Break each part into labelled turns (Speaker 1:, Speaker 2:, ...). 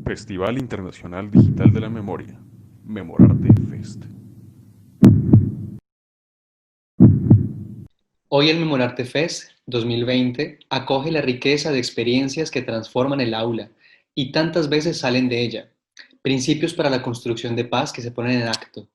Speaker 1: Festival Internacional Digital de la Memoria, Memorarte Fest.
Speaker 2: Hoy el Memorarte Fest 2020 acoge la riqueza de experiencias que transforman el aula y tantas veces salen de ella. Principios para la construcción de paz que se ponen en acto.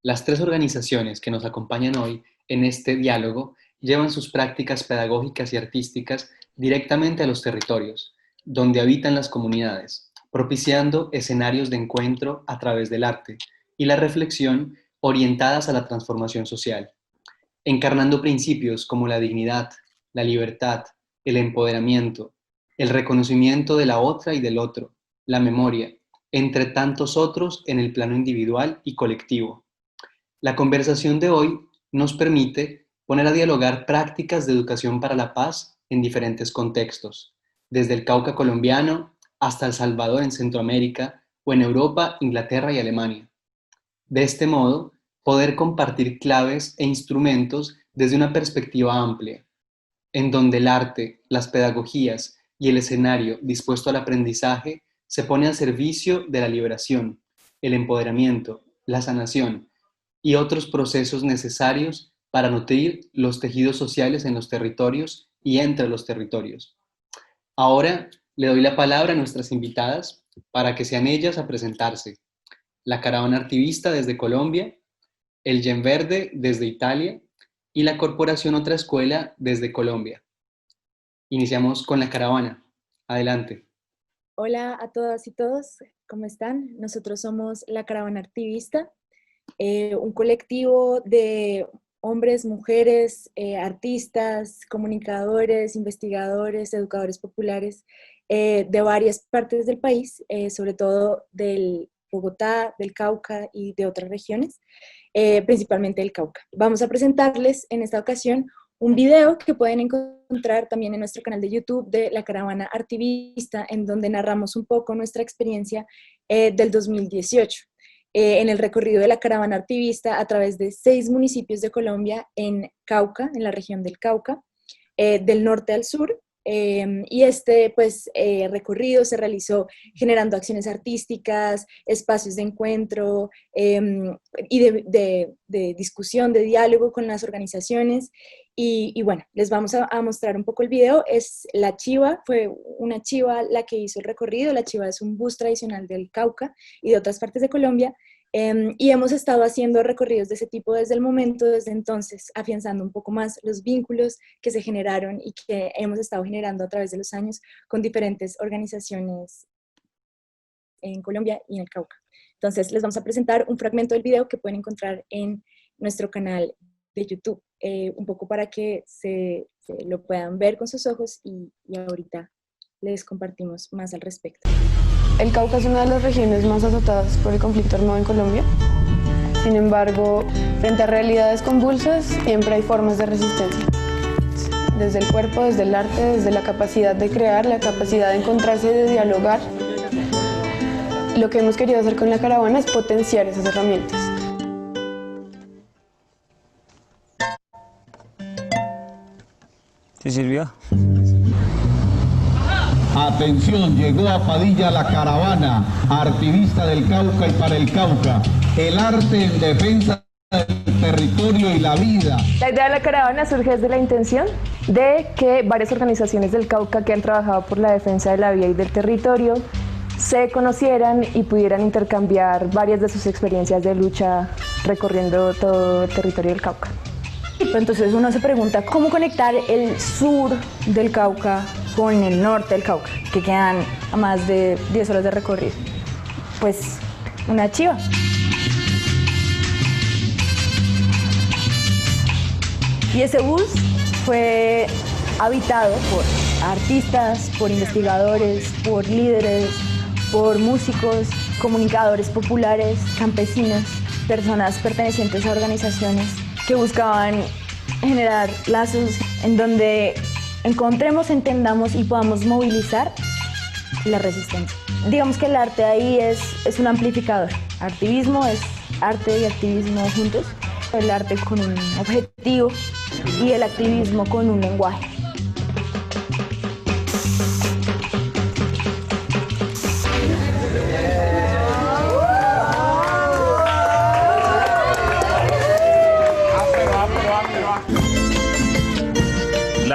Speaker 2: Las tres organizaciones que nos acompañan hoy en este diálogo llevan sus prácticas pedagógicas y artísticas directamente a los territorios, donde habitan las comunidades, propiciando escenarios de encuentro a través del arte y la reflexión orientadas a la transformación social, encarnando principios como la dignidad, la libertad, el empoderamiento, el reconocimiento de la otra y del otro, la memoria, entre tantos otros en el plano individual y colectivo. La conversación de hoy nos permite poner a dialogar prácticas de educación para la paz en diferentes contextos, desde el Cauca colombiano hasta El Salvador en Centroamérica o en Europa, Inglaterra y Alemania. De este modo, poder compartir claves e instrumentos desde una perspectiva amplia, en donde el arte, las pedagogías y el escenario dispuesto al aprendizaje se pone al servicio de la liberación, el empoderamiento, la sanación y otros procesos necesarios para nutrir los tejidos sociales en los territorios y entre los territorios. Ahora le doy la palabra a nuestras invitadas para que sean ellas a presentarse. La Caravana Artivista desde Colombia, el Gen Verde desde Italia y la Corporación Otra Escuela desde Colombia. Iniciamos con la caravana. Adelante.
Speaker 3: Hola a todas y todos, ¿cómo están? Nosotros somos la Caravana Artivista, un colectivo de hombres, mujeres, artistas, comunicadores, investigadores, educadores populares de varias partes del país, sobre todo del Bogotá, del Cauca y de otras regiones, principalmente del Cauca. Vamos a presentarles en esta ocasión un video que pueden encontrar también en nuestro canal de YouTube de La Caravana Artivista, en donde narramos un poco nuestra experiencia del 2018. En el recorrido de la Caravana Artivista a través de 6 municipios de Colombia en Cauca, en la región del Cauca, del norte al sur. Y este recorrido se realizó generando acciones artísticas, espacios de encuentro y de discusión, de diálogo con las organizaciones. Y bueno, les vamos a mostrar un poco el video. Es la chiva, fue una chiva la que hizo el recorrido. La chiva es un bus tradicional del Cauca y de otras partes de Colombia. Y hemos estado haciendo recorridos de ese tipo desde el momento, desde entonces, afianzando un poco más los vínculos que se generaron y que hemos estado generando a través de los años con diferentes organizaciones en Colombia y en el Cauca. Entonces, les vamos a presentar un fragmento del video que pueden encontrar en nuestro canal de YouTube, un poco para que se lo puedan ver con sus ojos y ahorita les compartimos más al respecto.
Speaker 4: El Cauca es una de las regiones más azotadas por el conflicto armado en Colombia. Sin embargo, frente a realidades convulsas, siempre hay formas de resistencia. Desde el cuerpo, desde el arte, desde la capacidad de crear, la capacidad de encontrarse y de dialogar. Lo que hemos querido hacer con la caravana es potenciar esas herramientas.
Speaker 5: ¿Sí sirvió?
Speaker 6: Atención, llegó a Padilla la caravana artivista del Cauca y para el Cauca. El arte en defensa del territorio y la vida.
Speaker 4: La idea de la caravana surge desde la intención de que varias organizaciones del Cauca que han trabajado por la defensa de la vida y del territorio se conocieran y pudieran intercambiar varias de sus experiencias de lucha recorriendo todo el territorio del Cauca.
Speaker 3: Entonces uno se pregunta cómo conectar el sur del Cauca con el norte del Cauca, que quedan a más de 10 horas de recorrido. Pues una chiva. Y ese bus fue habitado por artistas, por investigadores, por líderes, por músicos, comunicadores populares, campesinos, personas pertenecientes a organizaciones que buscaban generar lazos en donde encontremos, entendamos y podamos movilizar la resistencia. Digamos que el arte ahí es un amplificador. Artivismo es arte y activismo juntos. El arte con un objetivo y el activismo con un lenguaje.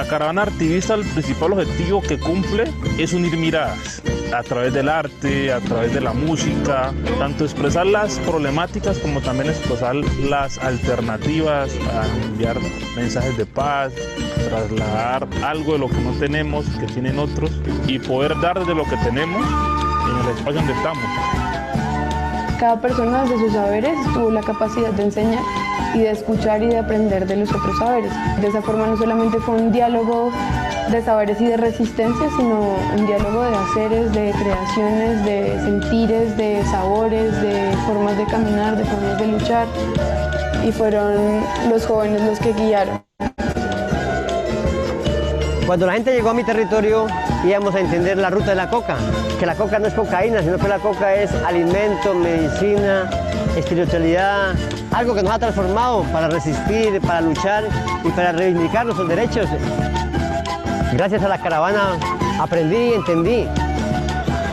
Speaker 5: caravana artivista, el principal objetivo que cumple es unir miradas a través del arte, a través de la música, tanto expresar las problemáticas como también expresar las alternativas, a enviar mensajes de paz, trasladar algo de lo que no tenemos, que tienen otros, y poder dar desde lo que tenemos en el espacio donde estamos.
Speaker 4: Cada persona desde sus saberes tuvo la capacidad de enseñar y de escuchar y de aprender de los otros saberes. De esa forma no solamente fue un diálogo de saberes y de resistencia, sino un diálogo de haceres, de creaciones, de sentires, de sabores, de formas de caminar, de formas de luchar. Y fueron los jóvenes los que guiaron.
Speaker 7: Cuando la gente llegó a mi territorio, íbamos a entender la ruta de la coca, que la coca no es cocaína, sino que la coca es alimento, medicina, espiritualidad, algo que nos ha transformado para resistir, para luchar y para reivindicar nuestros derechos. Gracias a la caravana aprendí y entendí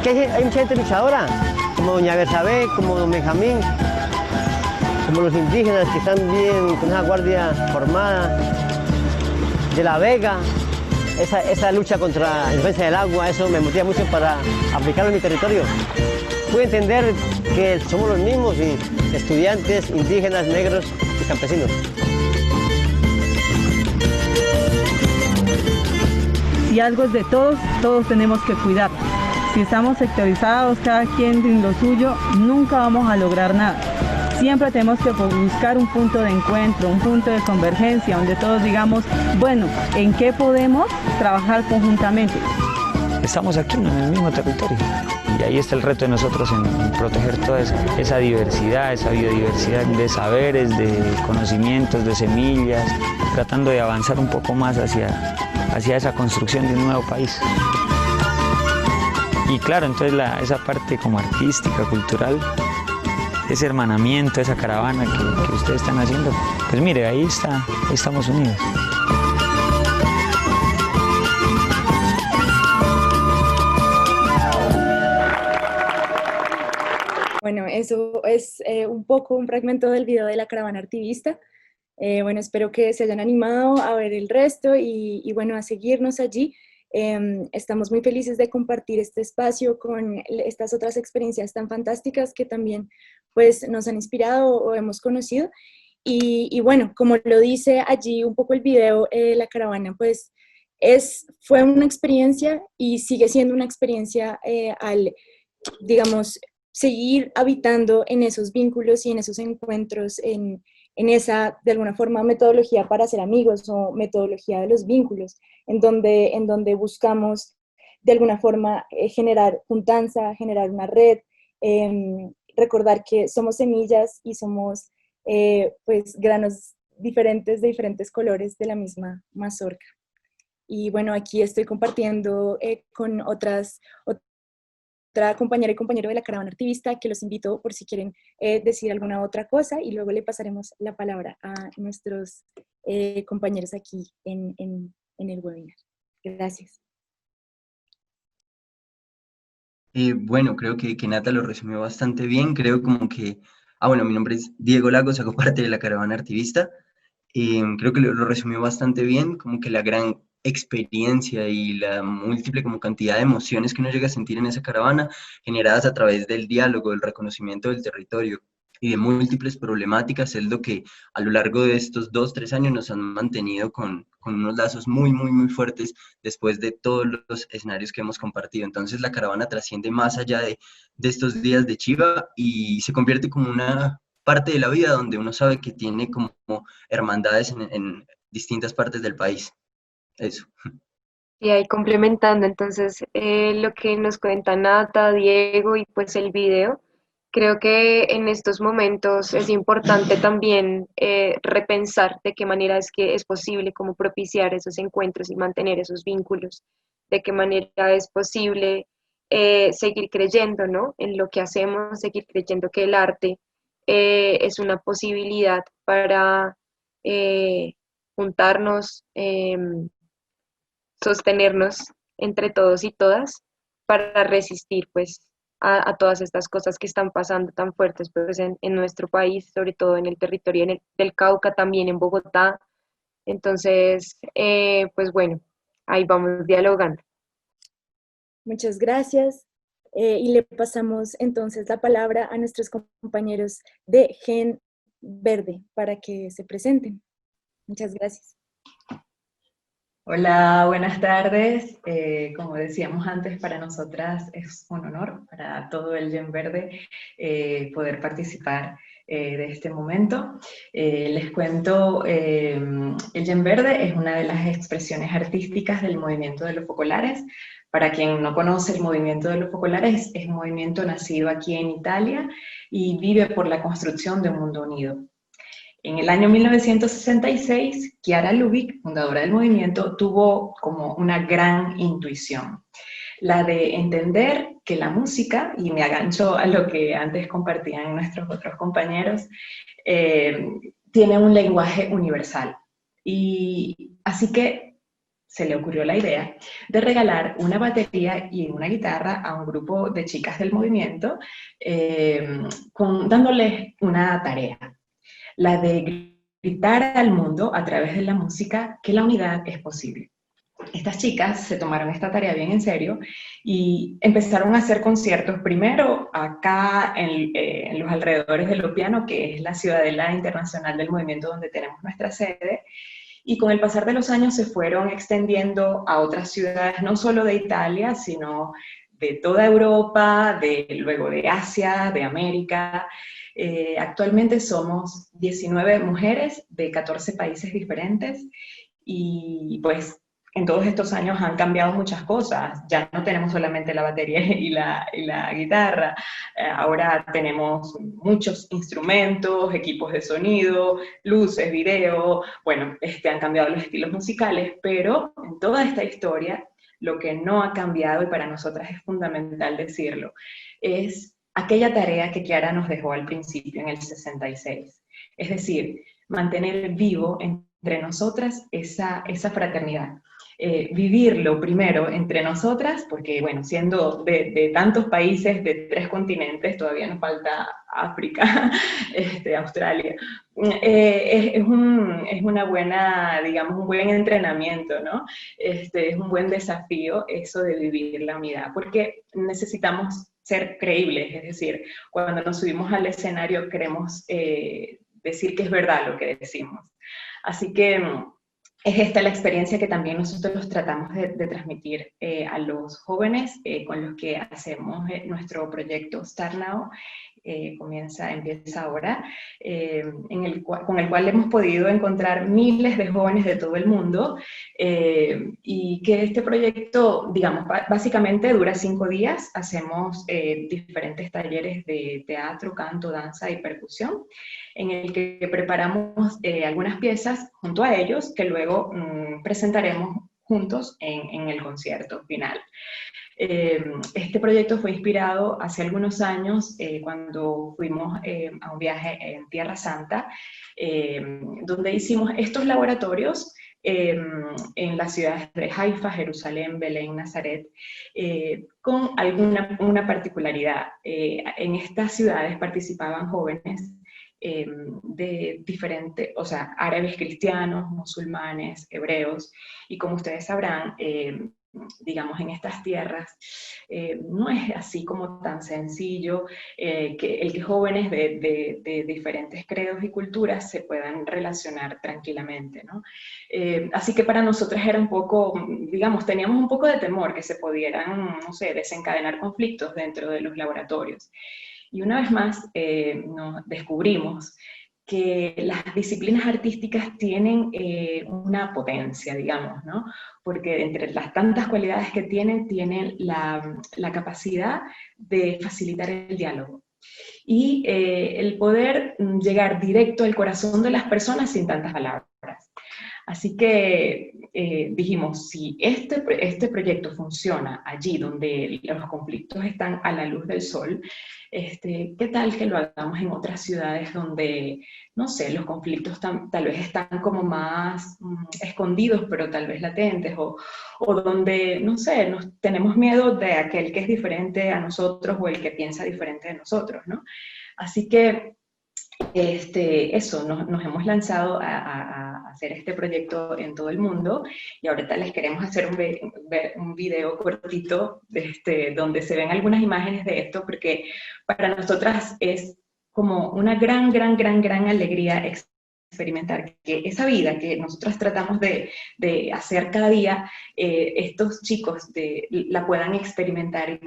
Speaker 7: que hay mucha gente luchadora, como doña Bersabé, como don Benjamín, como los indígenas que están bien con esa guardia formada, de la Vega. Esa lucha contra la defensa del agua, eso me motiva mucho para aplicarlo en mi territorio. Pude entender que somos los mismos, estudiantes, indígenas, negros y campesinos.
Speaker 8: Si algo es de todos, todos tenemos que cuidar. Si estamos sectorizados, cada quien en lo suyo, nunca vamos a lograr nada. Siempre tenemos que buscar un punto de encuentro, un punto de convergencia, donde todos digamos, bueno, ¿en qué podemos trabajar conjuntamente?
Speaker 9: Estamos aquí en el mismo territorio y ahí está el reto de nosotros en proteger toda esa diversidad, esa biodiversidad de saberes, de conocimientos, de semillas, tratando de avanzar un poco más hacia esa construcción de un nuevo país. Y claro, entonces esa parte como artística, cultural, ese hermanamiento, esa caravana que ustedes están haciendo, pues mire, ahí estamos unidos.
Speaker 3: Bueno, eso es un poco un fragmento del video de la caravana artivista. Bueno, espero que se hayan animado a ver el resto y bueno, a seguirnos allí. Estamos muy felices de compartir este espacio con estas otras experiencias tan fantásticas que también pues, nos han inspirado o hemos conocido. Y bueno, como lo dice allí un poco el video, la caravana pues fue una experiencia y sigue siendo una experiencia al, digamos, seguir habitando en esos vínculos y en esos encuentros, en esa, de alguna forma, metodología para ser amigos o metodología de los vínculos, en donde buscamos, de alguna forma, generar juntanza, generar una red, recordar que somos semillas y somos, pues, granos diferentes de diferentes colores de la misma mazorca. Y bueno, aquí estoy compartiendo con otra compañera y compañero de la caravana artivista, que los invito por si quieren decir alguna otra cosa y luego le pasaremos la palabra a nuestros compañeros aquí en el webinar. Gracias.
Speaker 10: Bueno, creo que Nata lo resumió bastante bien. Creo como que, bueno, mi nombre es Diego Lagos, hago parte de la caravana artivista. Creo que lo resumió bastante bien, como que la gran experiencia y la múltiple como cantidad de emociones que uno llega a sentir en esa caravana, generadas a través del diálogo, del reconocimiento del territorio y de múltiples problemáticas, es lo que a lo largo de estos 2-3 años nos han mantenido con unos lazos muy, muy, muy fuertes después de todos los escenarios que hemos compartido. Entonces la caravana trasciende más allá de estos días de chiva y se convierte como una parte de la vida donde uno sabe que tiene como hermandades en distintas partes del país. Eso.
Speaker 11: Y ahí complementando entonces lo que nos cuenta Nata, Diego y pues el video, creo que en estos momentos es importante también repensar de qué manera es que es posible como propiciar esos encuentros y mantener esos vínculos, de qué manera es posible seguir creyendo, ¿no?, en lo que hacemos, seguir creyendo que el arte es una posibilidad para juntarnos, sostenernos entre todos y todas para resistir pues a todas estas cosas que están pasando tan fuertes pues, en nuestro país, sobre todo en el territorio del Cauca, también en Bogotá, Entonces, pues bueno, ahí vamos dialogando.
Speaker 3: Muchas gracias. Y le pasamos entonces la palabra a nuestros compañeros de Gen Verde para que se presenten. Muchas gracias.
Speaker 12: Hola, buenas tardes. Como decíamos antes, para nosotras es un honor, para todo el Gen Verde, poder participar de este momento. Les cuento, el Gen Verde es una de las expresiones artísticas del movimiento de los focolares. Para quien no conoce, el movimiento de los focolares es un movimiento nacido aquí en Italia y vive por la construcción de un mundo unido. En el año 1966, Chiara Lubich, fundadora del movimiento, tuvo como una gran intuición, la de entender que la música, y me agancho a lo que antes compartían nuestros otros compañeros, tiene un lenguaje universal. Y así que se le ocurrió la idea de regalar una batería y una guitarra a un grupo de chicas del movimiento, dándoles una tarea, la de gritar al mundo a través de la música que la unidad es posible. Estas chicas se tomaron esta tarea bien en serio y empezaron a hacer conciertos primero acá en los alrededores de Lopiano, que es la ciudadela internacional del movimiento donde tenemos nuestra sede, y con el pasar de los años se fueron extendiendo a otras ciudades, no solo de Italia, sino de toda Europa, luego de Asia, de América. Actualmente somos 19 mujeres de 14 países diferentes y pues en todos estos años han cambiado muchas cosas. Ya no tenemos solamente la batería y la guitarra, ahora tenemos muchos instrumentos, equipos de sonido, luces, video, bueno, han cambiado los estilos musicales, pero en toda esta historia lo que no ha cambiado, y para nosotras es fundamental decirlo, es aquella tarea que Chiara nos dejó al principio, en el 66. Es decir, mantener vivo entre nosotras esa fraternidad. Vivirlo primero entre nosotras, porque bueno, siendo de tantos países, de 3 continentes, todavía nos falta África, Australia, es una buena, digamos, un buen entrenamiento, ¿no? Es un buen desafío eso de vivir la unidad, porque necesitamos ser creíbles, es decir, cuando nos subimos al escenario queremos decir que es verdad lo que decimos. Así que es esta la experiencia que también nosotros tratamos de transmitir a los jóvenes con los que hacemos nuestro proyecto Start Now, empieza ahora, con el cual hemos podido encontrar miles de jóvenes de todo el mundo, y que este proyecto, digamos, básicamente dura 5 días, hacemos diferentes talleres de teatro, canto, danza y percusión, en el que preparamos algunas piezas junto a ellos, que luego presentaremos juntos en el concierto final. Este proyecto fue inspirado hace algunos años cuando fuimos a un viaje en Tierra Santa, donde hicimos estos laboratorios en las ciudades de Haifa, Jerusalén, Belén, Nazaret, con una particularidad. En estas ciudades participaban jóvenes de diferentes, o sea, árabes cristianos, musulmanes, hebreos, y como ustedes sabrán, digamos, en estas tierras, no es así como tan sencillo que jóvenes de diferentes credos y culturas se puedan relacionar tranquilamente, ¿no? Así que para nosotras era un poco, digamos, teníamos un poco de temor que se pudieran, no sé, desencadenar conflictos dentro de los laboratorios. Y una vez más nos descubrimos que las disciplinas artísticas tienen una potencia, digamos, ¿no? Porque entre las tantas cualidades que tienen la capacidad de facilitar el diálogo. Y el poder llegar directo al corazón de las personas sin tantas palabras. Así que dijimos, si este proyecto funciona allí donde los conflictos están a la luz del sol, ¿qué tal que lo hagamos en otras ciudades donde, no sé, los conflictos tal vez están como más escondidos, pero tal vez latentes, o donde, no sé, tenemos miedo de aquel que es diferente a nosotros o el que piensa diferente de nosotros, ¿no? Así que eso, nos hemos lanzado a hacer este proyecto en todo el mundo y ahorita les queremos hacer un video cortito donde se ven algunas imágenes de esto, porque para nosotras es como una gran, gran, gran, gran alegría experimentar que esa vida que nosotras tratamos de hacer cada día, estos chicos la puedan experimentar y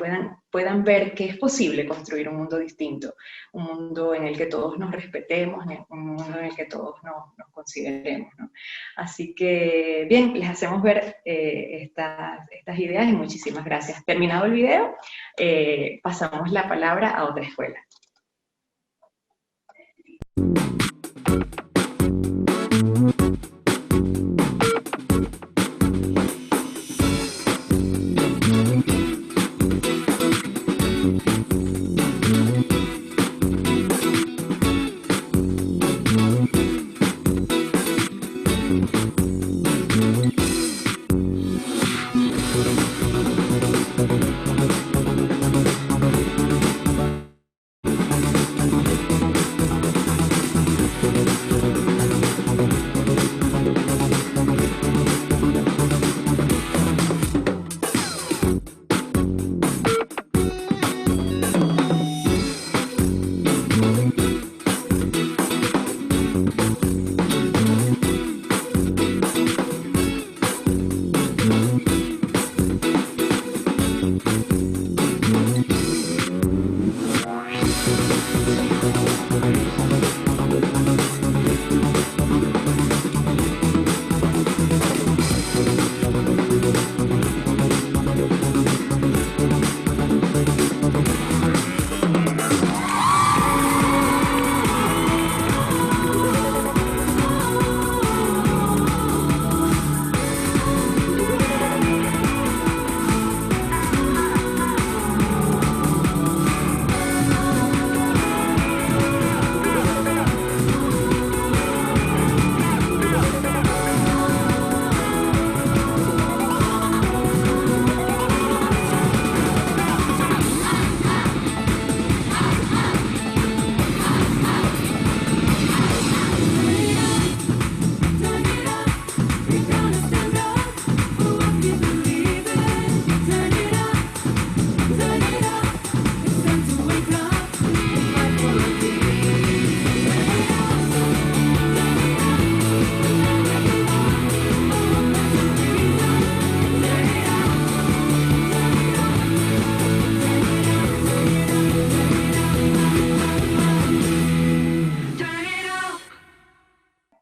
Speaker 12: puedan ver que es posible construir un mundo distinto, un mundo en el que todos nos respetemos, un mundo en el que todos nos consideremos, ¿no? Así que, bien, les hacemos ver estas ideas y muchísimas gracias. Terminado el video, pasamos la palabra a otra escuela.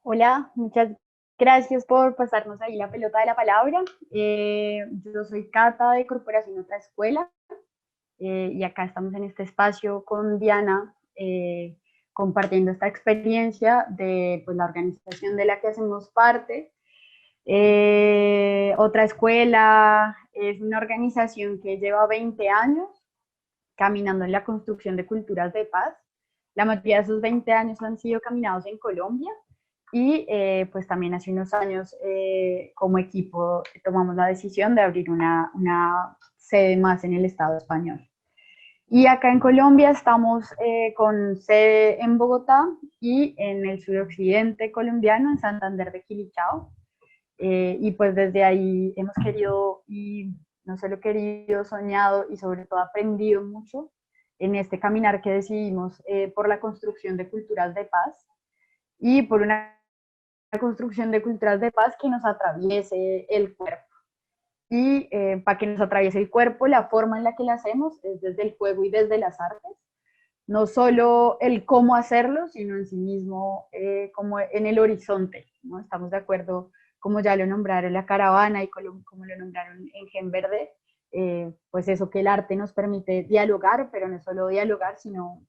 Speaker 13: Hola, muchas gracias por pasarnos ahí la pelota de la palabra. Yo soy Cata de Corporación Otra Escuela y acá estamos en este espacio con Diana compartiendo esta experiencia de pues, la organización de la que hacemos parte. Otra Escuela es una organización que lleva 20 años caminando en la construcción de culturas de paz. La mayoría de esos 20 años han sido caminados en Colombia. Y pues también hace unos años como equipo tomamos la decisión de abrir una sede más en el Estado español. Y acá en Colombia estamos con sede en Bogotá y en el suroccidente colombiano, en Santander de Quilichao. Y pues desde ahí hemos querido, y no solo querido, soñado y sobre todo aprendido mucho en este caminar que decidimos por la construcción de culturas de paz y por una construcción de culturas de paz que nos atraviese el cuerpo. Y para que nos atraviese el cuerpo, la forma en la que la hacemos es desde el juego y desde las artes. No solo el cómo hacerlo, sino en sí mismo como en el horizonte, ¿no? Estamos de acuerdo, como ya lo nombraron la caravana y como lo nombraron en Gen Verde, pues eso, que el arte nos permite dialogar, pero no solo dialogar, sino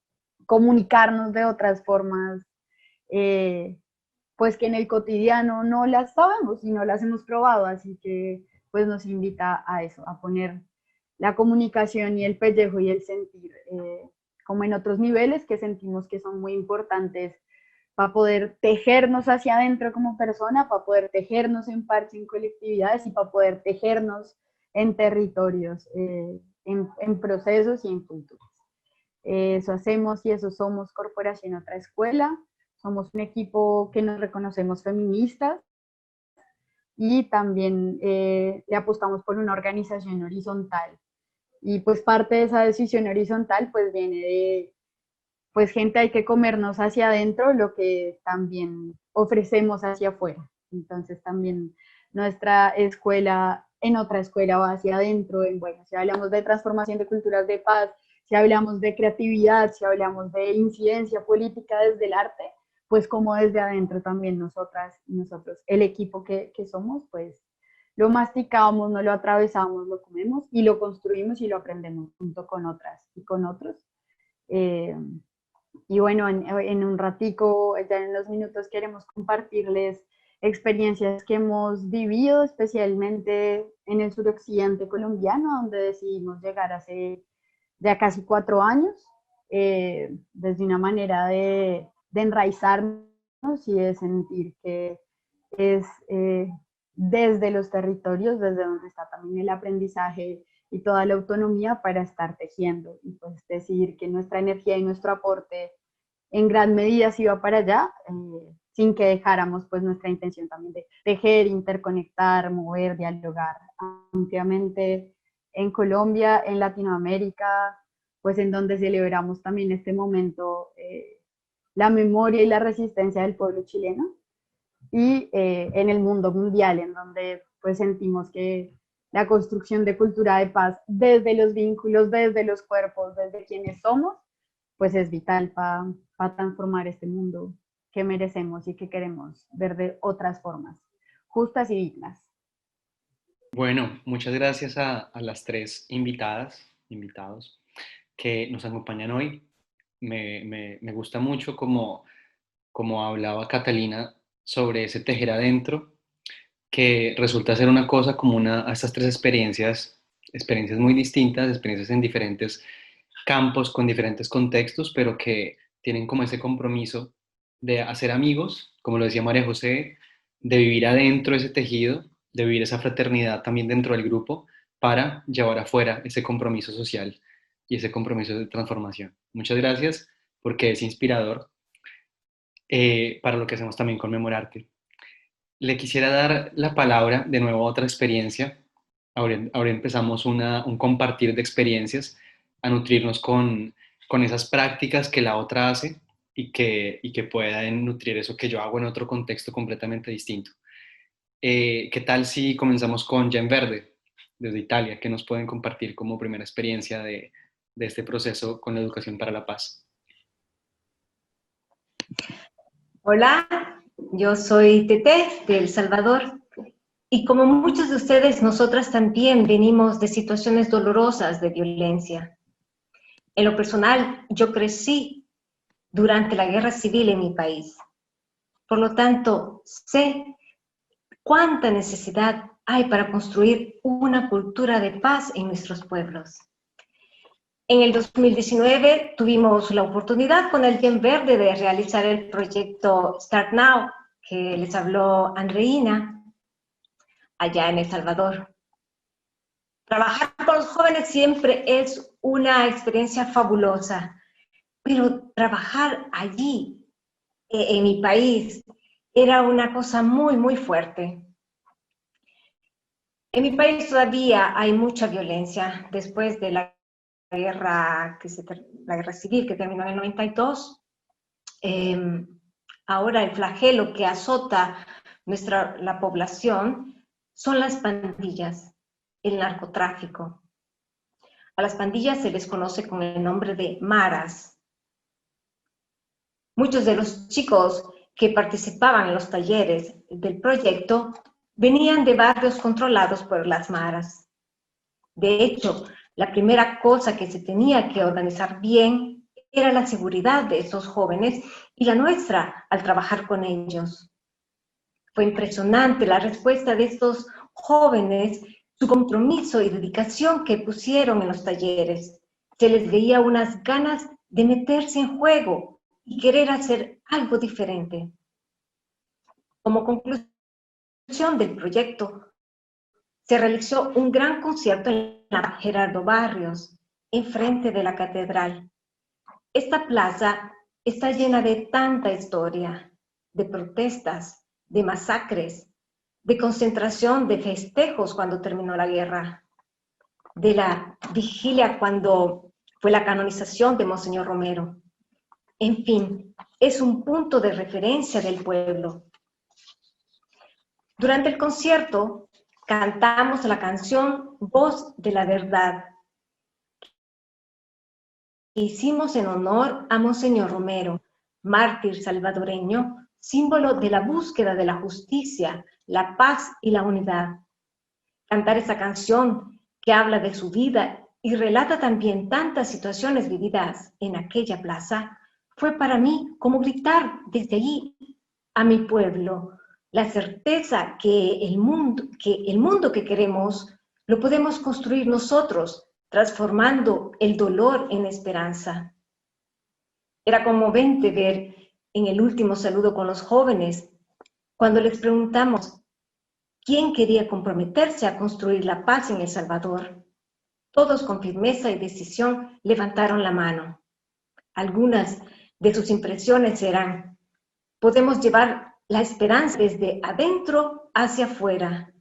Speaker 13: comunicarnos de otras formas, pues que en el cotidiano no las sabemos y no las hemos probado, así que pues nos invita a eso, a poner la comunicación y el pellejo y el sentir como en otros niveles que sentimos que son muy importantes para poder tejernos hacia adentro como persona, para poder tejernos en parche, en colectividades y para poder tejernos en territorios, en procesos y en culturas. Eso hacemos y eso somos Corporación Otra Escuela. Somos un equipo que nos reconocemos feministas y también le apostamos por una organización horizontal. Y pues parte de esa decisión horizontal pues viene de, pues gente hay que comernos hacia adentro lo que también ofrecemos hacia afuera. Entonces también nuestra escuela, en Otra Escuela va hacia adentro, bueno, si hablamos de transformación de culturas de paz, si hablamos de creatividad, si hablamos de incidencia política desde el arte, pues como desde adentro también nosotras y nosotros, el equipo que somos, pues lo masticamos, no lo atravesamos, lo comemos y lo construimos y lo aprendemos junto con otras y con otros. Y bueno, en un ratico, ya en los minutos, queremos compartirles experiencias que hemos vivido, especialmente en el suroccidente colombiano, donde decidimos llegar hace ya casi 4 años, desde una manera de enraizarnos y de sentir que es desde los territorios, desde donde está también el aprendizaje y toda la autonomía para estar tejiendo y pues decidir que nuestra energía y nuestro aporte en gran medida se iba para allá, sin que dejáramos pues nuestra intención también de tejer, interconectar, mover, dialogar ampliamente en Colombia, en Latinoamérica, pues en donde celebramos también este momento la memoria y la resistencia del pueblo chileno, y en el mundo mundial, en donde pues sentimos que la construcción de cultura de paz desde los vínculos, desde los cuerpos, desde quienes somos, pues es vital para transformar este mundo que merecemos y que queremos ver de otras formas, justas y dignas.
Speaker 2: Bueno, muchas gracias a las 3 invitados que nos acompañan hoy. Me gusta mucho como hablaba Catalina sobre ese tejer adentro, que resulta ser una cosa como a estas 3 experiencias muy distintas, experiencias en diferentes campos, con diferentes contextos, pero que tienen como ese compromiso de hacer amigos, como lo decía María José, de vivir adentro ese tejido, de vivir esa fraternidad también dentro del grupo, para llevar afuera ese compromiso social y ese compromiso de transformación. Muchas gracias, porque es inspirador para lo que hacemos también con Memorarte. Le quisiera dar la palabra de nuevo a otra experiencia. Ahora empezamos un compartir de experiencias, a nutrirnos con esas prácticas que la otra hace y que puedan nutrir eso que yo hago en otro contexto completamente distinto. ¿Qué tal si comenzamos con Jen Verde, desde Italia, que nos pueden compartir como primera experiencia de este proceso con la educación para la paz?
Speaker 14: Hola, yo soy Tete de El Salvador y como muchos de ustedes, nosotras también venimos de situaciones dolorosas de violencia. En lo personal, yo crecí durante la guerra civil en mi país. Por lo tanto, sé cuánta necesidad hay para construir una cultura de paz en nuestros pueblos. En el 2019 tuvimos la oportunidad con el Jen Verde de realizar el proyecto Start Now, que les habló Andreina, allá en El Salvador. Trabajar con los jóvenes siempre es una experiencia fabulosa, pero trabajar allí, en mi país, era una cosa muy, muy fuerte. En mi país todavía hay mucha violencia después de la guerra civil que terminó en el 92. Ahora el flagelo que azota la población son las pandillas, el narcotráfico. A las pandillas se les conoce con el nombre de maras. Muchos de los chicos que participaban en los talleres del proyecto venían de barrios controlados por las maras. De hecho, la primera cosa que se tenía que organizar bien era la seguridad de esos jóvenes y la nuestra al trabajar con ellos. Fue impresionante la respuesta de estos jóvenes, su compromiso y dedicación que pusieron en los talleres. Se les veía unas ganas de meterse en juego y querer hacer algo diferente. Como conclusión del proyecto, se realizó un gran concierto en la Gerardo Barrios, enfrente de la catedral. Esta plaza está llena de tanta historia, de protestas, de masacres, de concentración, de festejos cuando terminó la guerra, de la vigilia cuando fue la canonización de Monseñor Romero. En fin, es un punto de referencia del pueblo. Durante el concierto cantamos la canción Voz de la Verdad, que hicimos en honor a Monseñor Romero, mártir salvadoreño, símbolo de la búsqueda de la justicia, la paz y la unidad. Cantar esa canción que habla de su vida y relata también tantas situaciones vividas en aquella plaza, fue para mí como gritar desde allí a mi pueblo, la certeza que el mundo que queremos lo podemos construir nosotros, transformando el dolor en esperanza. Era conmovente ver en el último saludo con los jóvenes, cuando les preguntamos quién quería comprometerse a construir la paz en El Salvador. Todos con firmeza y decisión levantaron la mano. Algunas de sus impresiones eran: podemos llevar la esperanza desde adentro hacia afuera.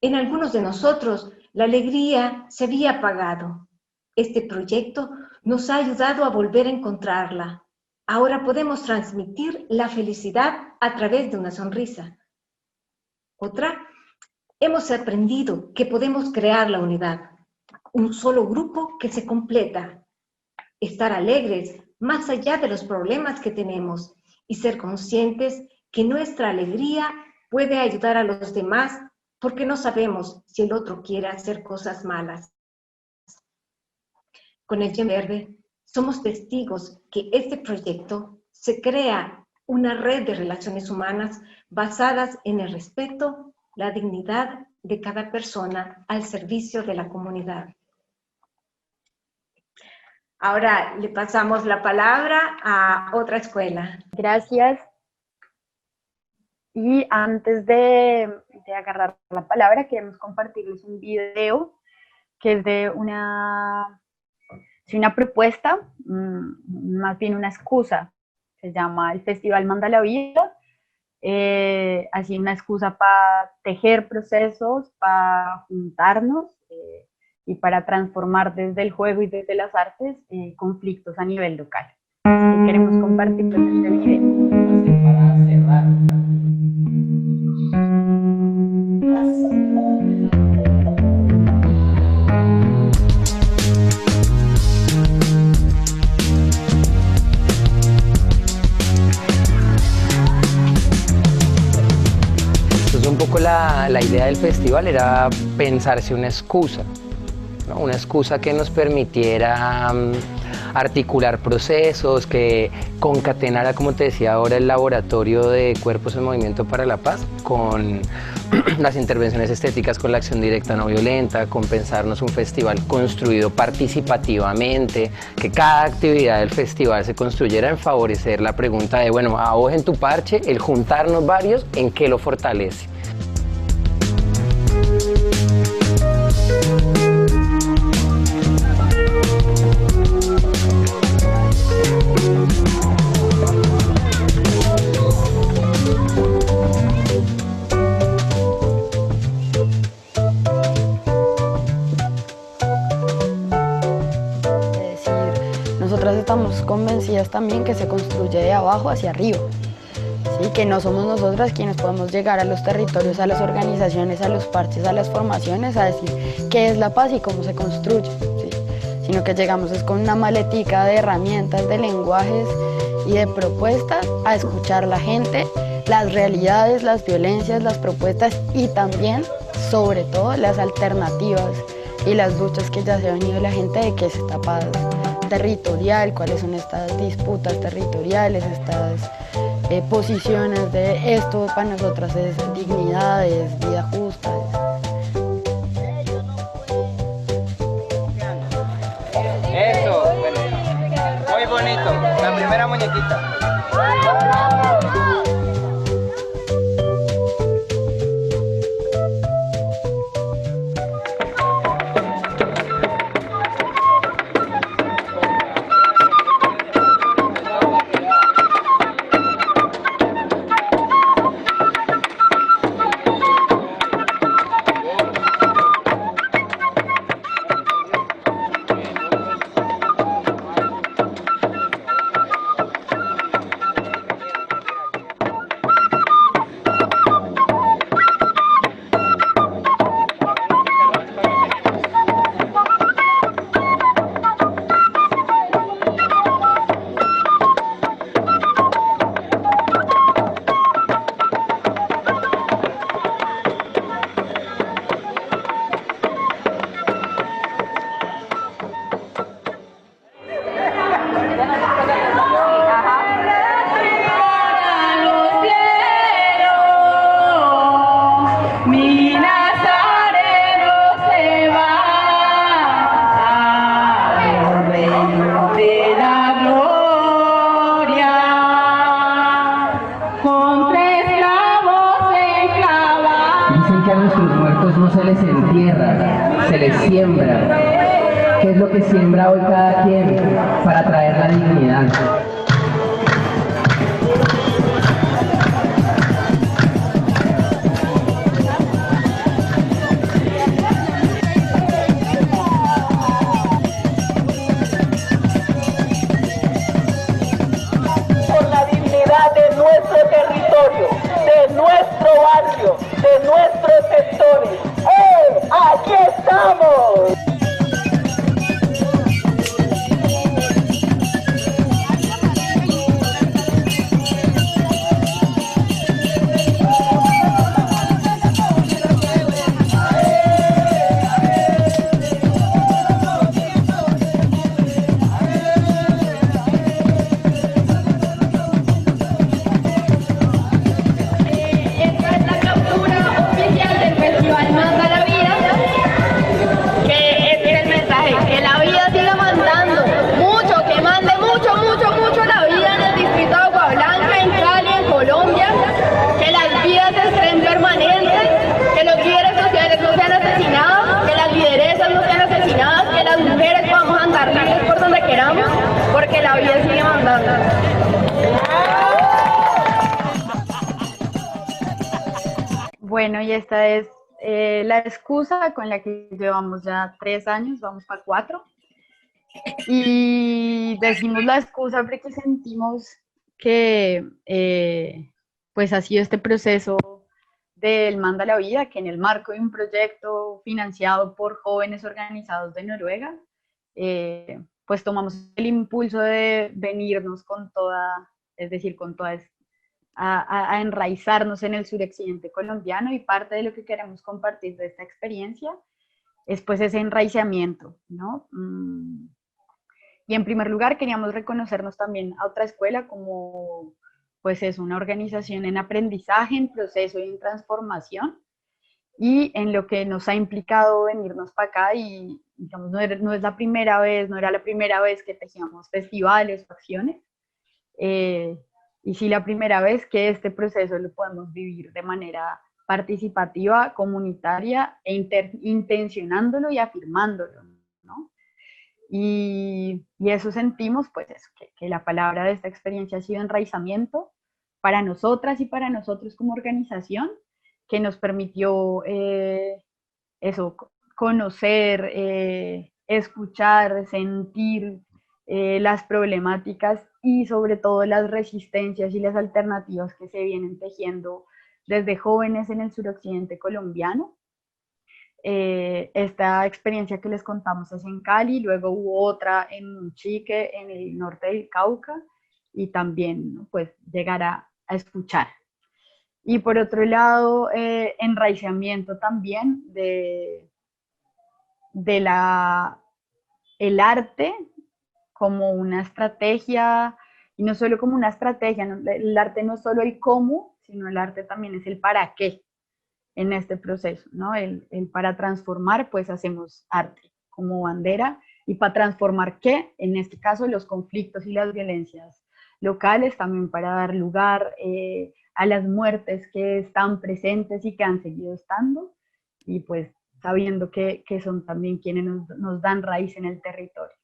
Speaker 14: En algunos de nosotros la alegría se había apagado. Este proyecto nos ha ayudado a volver a encontrarla. Ahora podemos transmitir la felicidad a través de una sonrisa. Otra, hemos aprendido que podemos crear la unidad, un solo grupo que se completa, estar alegres más allá de los problemas que tenemos y ser conscientes que nuestra alegría puede ayudar a los demás porque no sabemos si el otro quiere hacer cosas malas. Con el Yen Verde somos testigos que este proyecto se crea una red de relaciones humanas basadas en el respeto, la dignidad de cada persona al servicio de la comunidad. Ahora le pasamos la palabra a otra escuela.
Speaker 13: Gracias. Y antes de agarrar la palabra, queremos compartirles un video que es de una propuesta, más bien una excusa. Se llama el Festival Manda la Vida. Así una excusa para tejer procesos, para juntarnos y para transformar desde el juego y desde las artes conflictos a nivel local. Así que queremos compartirles este video. Para cerrar.
Speaker 15: Un poco la idea del festival era pensarse una excusa, ¿no? Una excusa que nos permitiera articular procesos, que concatenara, como te decía ahora, el laboratorio de Cuerpos en Movimiento para la Paz con las intervenciones estéticas, con la acción directa no violenta, con pensarnos un festival construido participativamente, que cada actividad del festival se construyera en favorecer la pregunta de, bueno, a vos en tu parche, el juntarnos varios, ¿en qué lo fortalece?
Speaker 4: Nosotras estamos convencidas también que se construye de abajo hacia arriba, ¿sí? Que no somos nosotras quienes podemos llegar a los territorios, a las organizaciones, a los parches, a las formaciones, a decir qué es la paz y cómo se construye, ¿sí? Sino que llegamos es con una maletica de herramientas, de lenguajes y de propuestas a escuchar a la gente, las realidades, las violencias, las propuestas y también, sobre todo, las alternativas y las luchas que ya se ha venido la gente de qué es esta paz territorial, cuáles son estas disputas territoriales, estas posiciones de esto para nosotras es dignidad, es vida justa.
Speaker 16: Eso, bueno, muy bonito, la primera muñequita.
Speaker 17: les entierra, se les siembra. ¿Qué es lo que siembra hoy cada quien para traer la dignidad?
Speaker 18: De nuestro territorio, de nuestro barrio, de nuestros sectores. ¡Aquí estamos! Porque la vida sigue mandando.
Speaker 13: Bueno, y esta es la excusa con la que llevamos ya 3 años, vamos para 4. Y decimos la excusa porque sentimos que pues ha sido este proceso del Manda la Vida, que en el marco de un proyecto financiado por jóvenes organizados de Noruega, pues tomamos el impulso de venirnos con toda, es decir, con toda, a enraizarnos en el suroccidente colombiano, y parte de lo que queremos compartir de esta experiencia es pues ese enraizamiento, ¿no? Y en primer lugar queríamos reconocernos también a otra escuela como pues es una organización en aprendizaje, en proceso y en transformación, y en lo que nos ha implicado venirnos para acá. Y digamos, no es la primera vez, no era la primera vez que tejíamos festivales o acciones, y sí la primera vez que este proceso lo podemos vivir de manera participativa, comunitaria, e intencionándolo y afirmándolo, ¿no? Y eso sentimos, pues eso, que la palabra de esta experiencia ha sido enraizamiento para nosotras y para nosotros como organización, que nos permitió eso, conocer, escuchar, sentir las problemáticas y sobre todo las resistencias y las alternativas que se vienen tejiendo desde jóvenes en el suroccidente colombiano. Esta experiencia que les contamos es en Cali, luego hubo otra en Monchique, en el norte del Cauca, y también pues llegar a escuchar. Y por otro lado, enraizamiento también el arte como una estrategia, y no solo como una estrategia, el arte no es solo el cómo, sino el arte también es el para qué en este proceso, ¿no? El para transformar, pues hacemos arte como bandera, y para transformar ¿qué? En este caso los conflictos y las violencias locales, también para dar lugar a las muertes que están presentes y que han seguido estando, y pues sabiendo que son también quienes nos dan raíz en el territorio.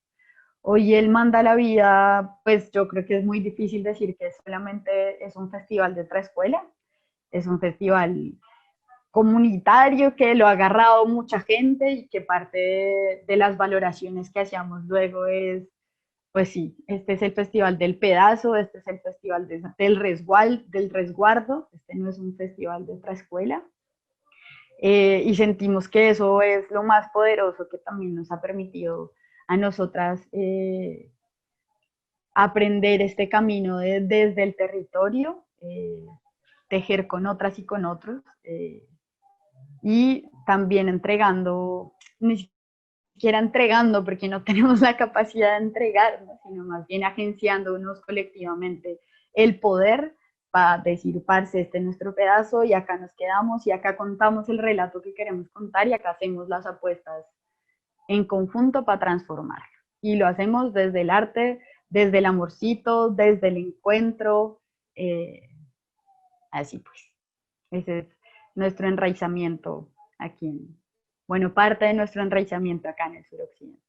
Speaker 13: Hoy el Manda la Vida, pues yo creo que es muy difícil decir que solamente es un festival de otra escuela, es un festival comunitario que lo ha agarrado mucha gente, y que parte de las valoraciones que hacíamos luego es, pues sí, este es el festival del pedazo, este es el festival del resguardo, este no es un festival de otra escuela. Y sentimos que eso es lo más poderoso que también nos ha permitido a nosotras aprender este camino desde el territorio, tejer con otras y con otros, y también entregando, ni siquiera entregando porque no tenemos la capacidad de entregar, ¿no? Sino más bien agenciándonos colectivamente el poder para decir, parce, este es nuestro pedazo y acá nos quedamos y acá contamos el relato que queremos contar y acá hacemos las apuestas en conjunto para transformar. Y lo hacemos desde el arte, desde el amorcito, desde el encuentro, así pues. Ese es nuestro enraizamiento aquí bueno, parte de nuestro enraizamiento acá en el suroccidente.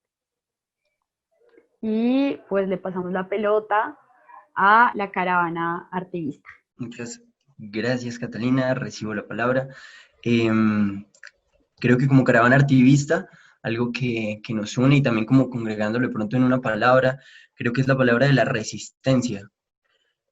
Speaker 13: Y pues le pasamos la pelota a la caravana artivista.
Speaker 10: Muchas gracias, Catalina, recibo la palabra. Creo que como caravana artivista, algo que nos une y también como congregándolo de pronto en una palabra, creo que es la palabra de la resistencia.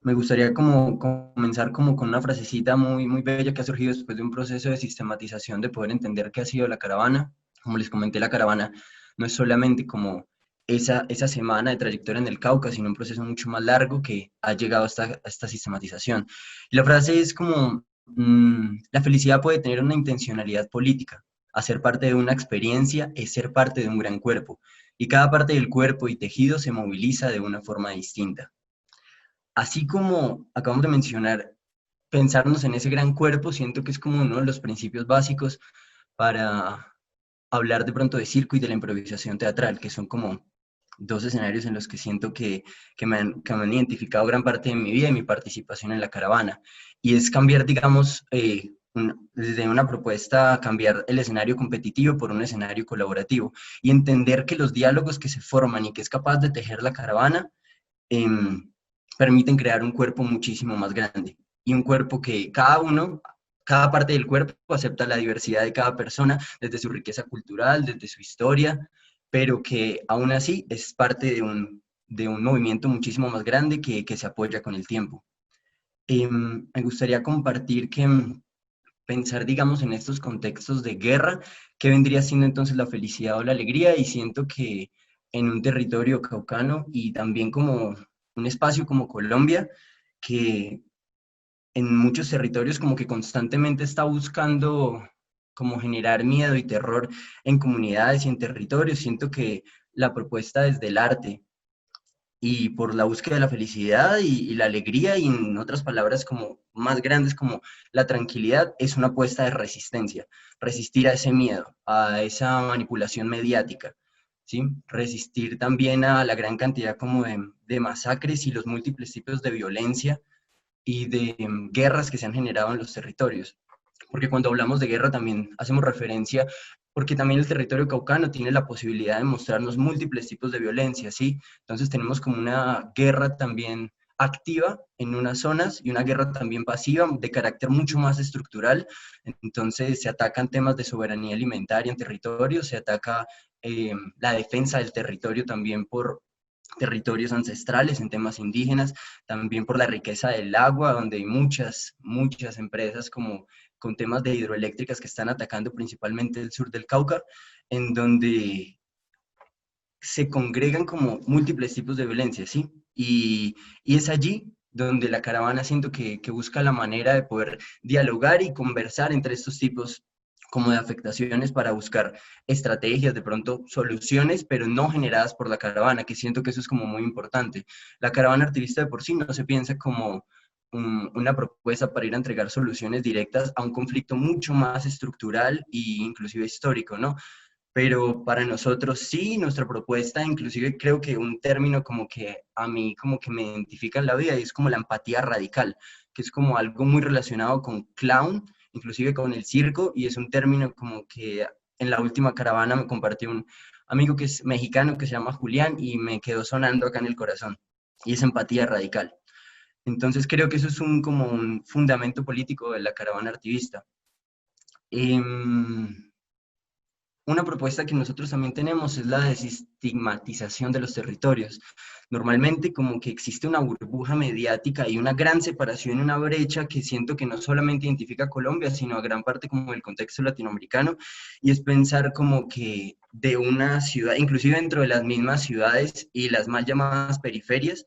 Speaker 10: Me gustaría como comenzar como con una frasecita muy, muy bella que ha surgido después de un proceso de sistematización de poder entender qué ha sido la caravana. Como les comenté, la caravana no es solamente como esa semana de trayectoria en el Cauca, sino un proceso mucho más largo que ha llegado a esta sistematización. Y la frase es como, la felicidad puede tener una intencionalidad política. Hacer parte de una experiencia es ser parte de un gran cuerpo, y cada parte del cuerpo y tejido se moviliza de una forma distinta. Así como acabamos de mencionar, pensarnos en ese gran cuerpo, siento que es como uno de los principios básicos para hablar de pronto de circo y de la improvisación teatral, que son como dos escenarios en los que siento que me han identificado gran parte de mi vida y mi participación en la caravana. Y es cambiar, digamos, desde una propuesta, cambiar el escenario competitivo por un escenario colaborativo y entender que los diálogos que se forman y que es capaz de tejer la caravana permiten crear un cuerpo muchísimo más grande. Y un cuerpo que cada parte del cuerpo acepta la diversidad de cada persona desde su riqueza cultural, desde su historia, pero que aún así es parte de un movimiento muchísimo más grande que se apoya con el tiempo. Me gustaría compartir que pensar, digamos, en estos contextos de guerra, ¿qué vendría siendo entonces la felicidad o la alegría? Y siento que en un territorio caucano y también como un espacio como Colombia, que en muchos territorios como que constantemente está buscando como generar miedo y terror en comunidades y en territorios, siento que la propuesta desde el arte y por la búsqueda de la felicidad y la alegría, y en otras palabras como más grandes como la tranquilidad, es una apuesta de resistencia, resistir a ese miedo, a esa manipulación mediática, ¿sí? Resistir también a la gran cantidad como de masacres y los múltiples tipos de violencia y de guerras que se han generado en los territorios. Porque cuando hablamos de guerra también hacemos referencia, porque también el territorio caucano tiene la posibilidad de mostrarnos múltiples tipos de violencia, ¿sí? Entonces tenemos como una guerra también activa en unas zonas y una guerra también pasiva de carácter mucho más estructural. Entonces se atacan temas de soberanía alimentaria en territorio, se ataca la defensa del territorio también por territorios ancestrales en temas indígenas, también por la riqueza del agua, donde hay muchas empresas como con temas de hidroeléctricas que están atacando principalmente el sur del Cauca, en donde se congregan como múltiples tipos de violencia, ¿sí? Y es allí donde la caravana siento que busca la manera de poder dialogar y conversar entre estos tipos como de afectaciones para buscar estrategias, de pronto soluciones, pero no generadas por la caravana, que siento que eso es como muy importante. La caravana artivista de por sí no se piensa como una propuesta para ir a entregar soluciones directas a un conflicto mucho más estructural e inclusive histórico, ¿no? Pero para nosotros sí, nuestra propuesta, inclusive creo que un término como que a mí como que me identifica en la vida, y es como la empatía radical, que es como algo muy relacionado con clown, inclusive con el circo, y es un término como que en la última caravana me compartió un amigo que es mexicano que se llama Julián y me quedó sonando acá en el corazón, y es empatía radical. Entonces creo que eso es como un fundamento político de la caravana artivista. Una propuesta que nosotros también tenemos es la desestigmatización de los territorios. Normalmente como que existe una burbuja mediática y una gran separación, una brecha que siento que no solamente identifica a Colombia, sino a gran parte como del contexto latinoamericano, y es pensar como que de una ciudad, inclusive dentro de las mismas ciudades y las mal llamadas periferias,